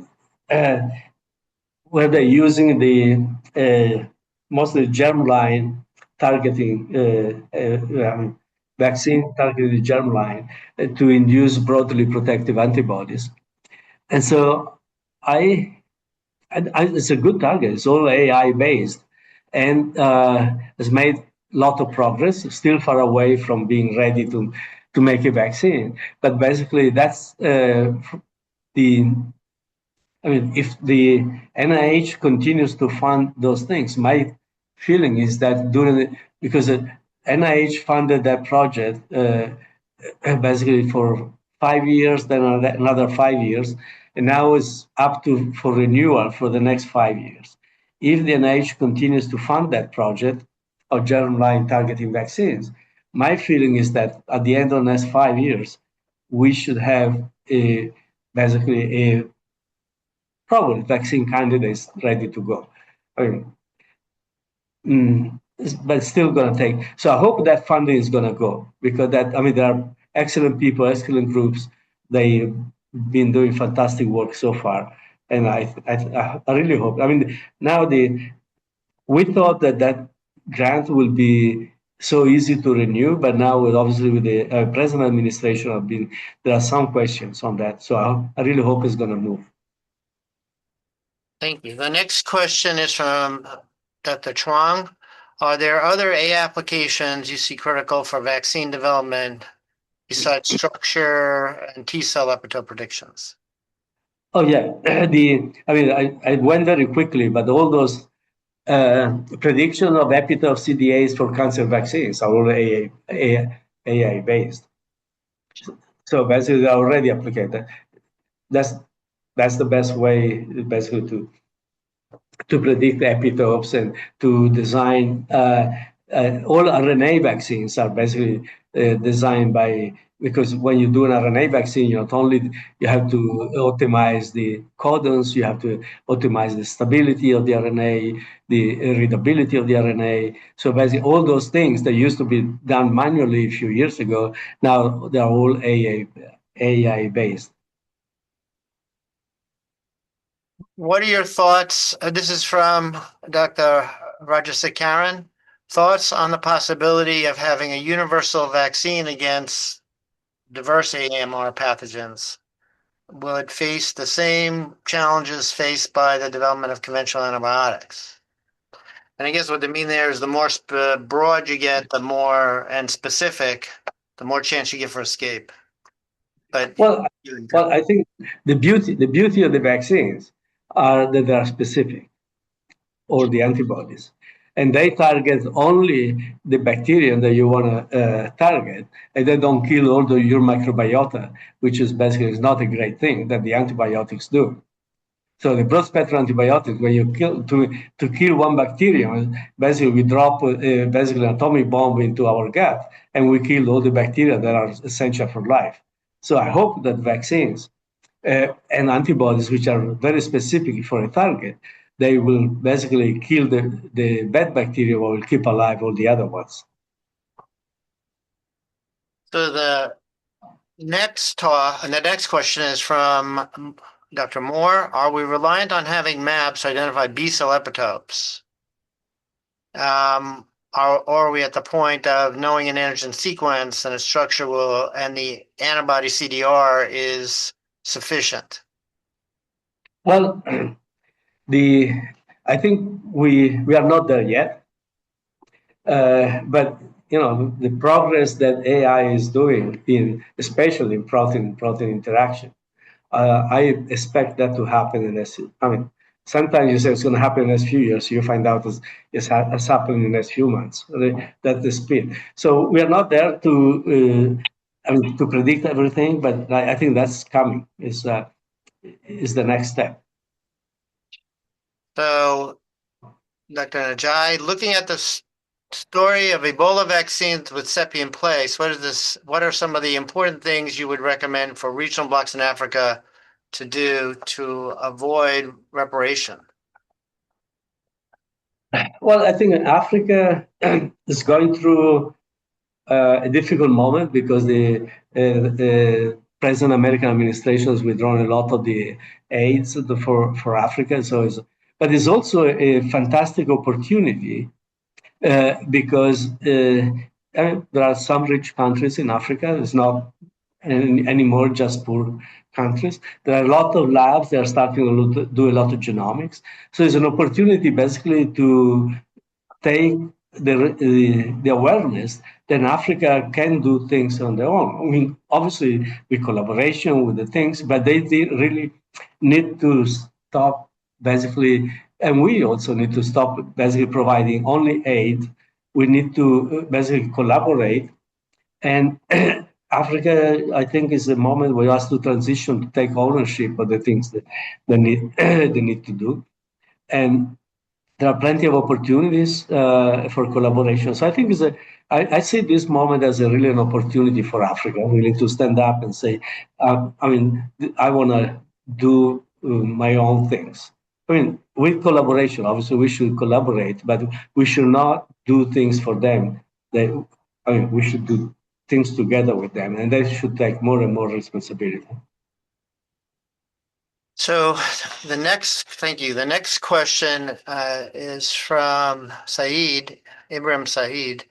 uh, where they're using the mostly germline targeting vaccine targeting germline to induce broadly protective antibodies. And so it's a good target. It's all AI based and has made a lot of progress. Still far away from being ready to make a vaccine, but basically that's the. I mean, if the NIH continues to fund those things, my feeling is that because the NIH funded that project basically for 5 years, then another 5 years, and now it's up to for renewal for the next 5 years. If the NIH continues to fund that project of germline targeting vaccines, my feeling is that at the end of the next 5 years, we should have basically a probably vaccine candidates ready to go. I mean, but it's still going to take. So I hope that funding is going to go because that, I mean, there are excellent people, excellent groups. They've been doing fantastic work so far, and I really hope. I mean, now we thought that grant will be so easy to renew. But now, obviously, with the present administration, there are some questions on that. So I really hope it's going to move. Thank you. The next question is from Dr. Chuang. Are there other A applications you see critical for vaccine development besides structure and T cell epitope predictions? Oh yeah, I went very quickly, but all those prediction of epitope CDAs for cancer vaccines are all AI based. So basically, they're already applied. That's that's the best way, basically, to predict epitopes and to design all RNA vaccines are basically designed by, because when you do an RNA vaccine, you not only you have to optimize the codons, you have to optimize the stability of the RNA, the readability of the RNA. So basically, all those things that used to be done manually a few years ago, now they are all AI based. What are your thoughts? This is from Dr. Rajasekaran. Thoughts on the possibility of having a universal vaccine against diverse AMR pathogens? Will it face the same challenges faced by the development of conventional antibiotics? And I guess what they mean there is the more broad you get, the more and specific, the more chance you get for escape. But Well, well, I think the beauty of the vaccines are that they are specific, or the antibodies, and they target only the bacteria that you want to target, and they don't kill all your microbiota, which is basically is not a great thing that the antibiotics do. So the broad spectrum antibiotics, when you kill to kill one bacterium, basically we drop basically an atomic bomb into our gut, and we kill all the bacteria that are essential for life. So I hope that vaccines and antibodies, which are very specific for a target, they will basically kill the bad bacteria, or will keep alive all the other ones. so the next question is from Dr. Moore. Are we reliant on having maps to identify B cell epitopes? Or are we at the point of knowing an antigen sequence and its structure and the antibody CDR is sufficient? Well, the I think we are not there yet, but the progress that AI is doing in, especially in protein interaction, I expect that to happen in this. I mean, sometimes you say it's going to happen in the next few years, you find out it's happening in the next few months. That's the speed. So we are not there to predict everything, but I think that's coming. Is the next step. So, Dr. Najai, looking at the story of Ebola vaccines with CEPI in place, what are some of the important things you would recommend for regional blocks in Africa to do to avoid reparation? Well, I think Africa is going through a difficult moment because the present American administration has withdrawn a lot of the aids for Africa. But it's also a fantastic opportunity because there are some rich countries in Africa. It's not anymore just poor countries. There are a lot of labs that are starting to do a lot of genomics. So it's an opportunity basically to take the awareness that Africa can do things on their own. I mean, obviously with collaboration with the things, but they really need to stop basically, and we also need to stop basically providing only aid. We need to basically collaborate. And Africa, I think, is the moment where has to transition to take ownership of the things that they need to do. And there are plenty of opportunities for collaboration. So I think I see this moment as really an opportunity for Africa, really to stand up and say, I want to do my own things. I mean, with collaboration, obviously we should collaborate, but we should not do things for them. We should do things together with them, and they should take more and more responsibility. So thank you. The next question is from Ibrahim Saeed.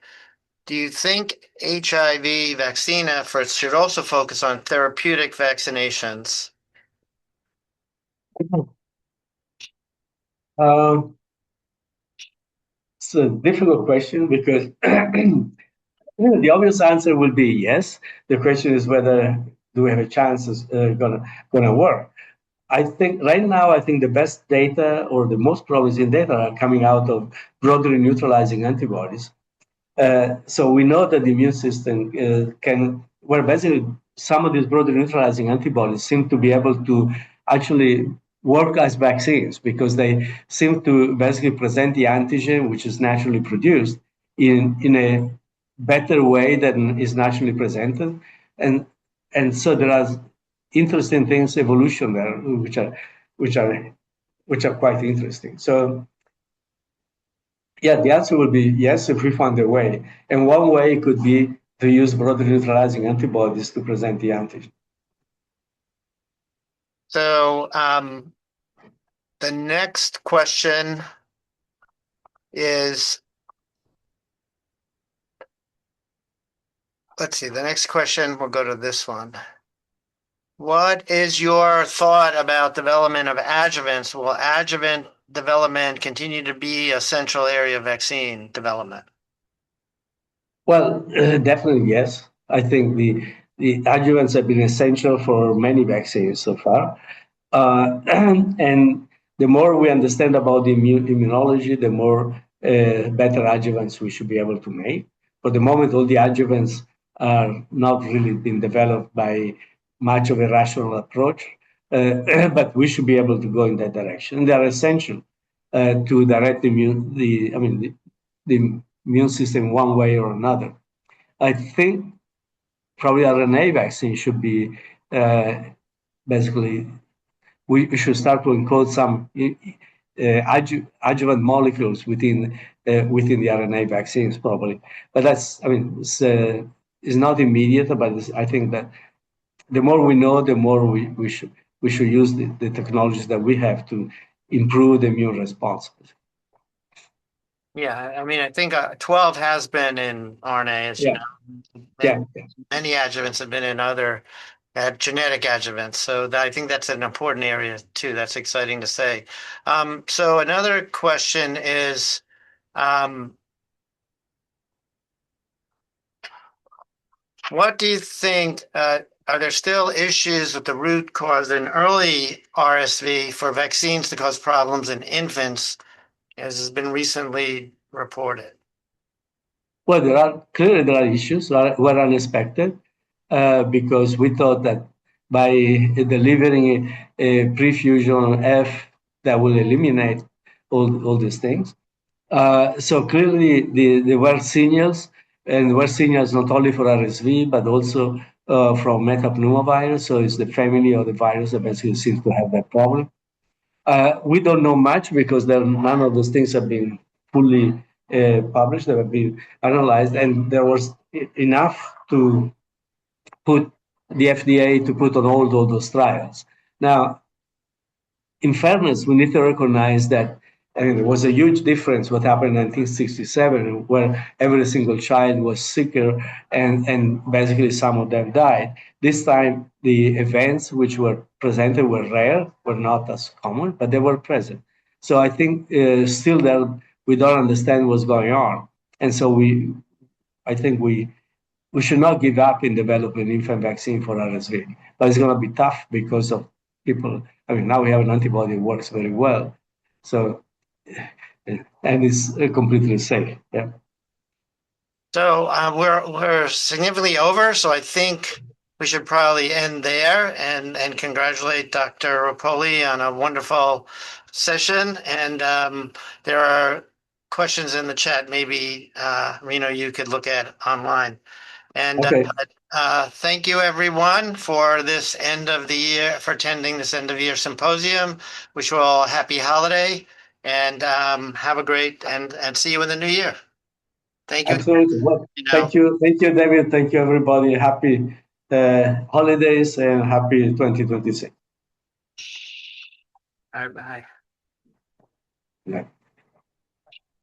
Do you think HIV vaccine efforts should also focus on therapeutic vaccinations? Um, it's a difficult question because the obvious answer will be yes. The question is whether do we have a chance it's gonna work. I think right now, I think the best data or the most promising data are coming out of broadly neutralizing antibodies. So we know that the immune system where basically some of these broadly neutralizing antibodies seem to be able to actually work as vaccines because they seem to basically present the antigen, which is naturally produced, in a better way than is naturally presented. And, and so there are interesting things, evolution there, which are, which are quite interesting. So yeah, the answer would be yes if we find a way. And one way could be to use broadly neutralizing antibodies to present the antigen. So, the next question is, let's see, the next question, we'll go to this one. What is your thought about development of adjuvants? Will adjuvant development continue to be a central area of vaccine development? Well, definitely yes. I think the adjuvants have been essential for many vaccines so far. And the more we understand about the immunology, the more better adjuvants we should be able to make. For the moment, all the adjuvants are not really been developed by much of a rational approach, but we should be able to go in that direction. And they are essential to direct the immune system one way or another. I think probably RNA vaccine should be uh, basically we should start to encode some adjuvant molecules within the RNA vaccines probably. But that's it's not immediate, but I think that the more we know, the more we should use the technologies that we have to improve the immune response. Yeah, I mean, I think 12 has been in RNA, as you Yeah, know, yeah, and many adjuvants have been in other genetic adjuvants. So I think that's an important area too. That's exciting to say. So another question is, um, what do you think? Are there still issues with the root cause in early RSV for vaccines to cause problems in infants, as has been recently reported? Well, there are issues that were unexpected because we thought that by delivering a prefusion F that will eliminate all these things. So clearly, there were signals, and were signals not only for RSV but also from metapneumovirus. So it's the family of the virus that basically seems to have that problem. We don't know much because none of those things have been fully published. They have been analyzed, and there was enough to put the FDA to put on hold all those trials. Now, in fairness, we need to recognize that there was a huge difference what happened in 1967, where every single child was sicker and basically some of them died. This time, the events which were presented were rare, were not as common, but they were present. So I think still there we don't understand what's going on, and so I think we should not give up in developing infant vaccine for RSV. But it's going to be tough because of people. I mean, now we have an antibody that works very well. So, and it's completely safe. Yeah. So we're significantly over, so I think we should probably end there and congratulate Dr. Rappuoli on a wonderful session. And there are questions in the chat. Maybe Reno, you could look at online. And Okay. thank you everyone for this end of the year for attending this end of year symposium. Wish you all a happy holiday and have a great and see you in the new year. Thank you. Absolutely. Well, You know, thank you, David. Thank you, everybody. Happy holidays and happy 2026. bye bye. Yeah.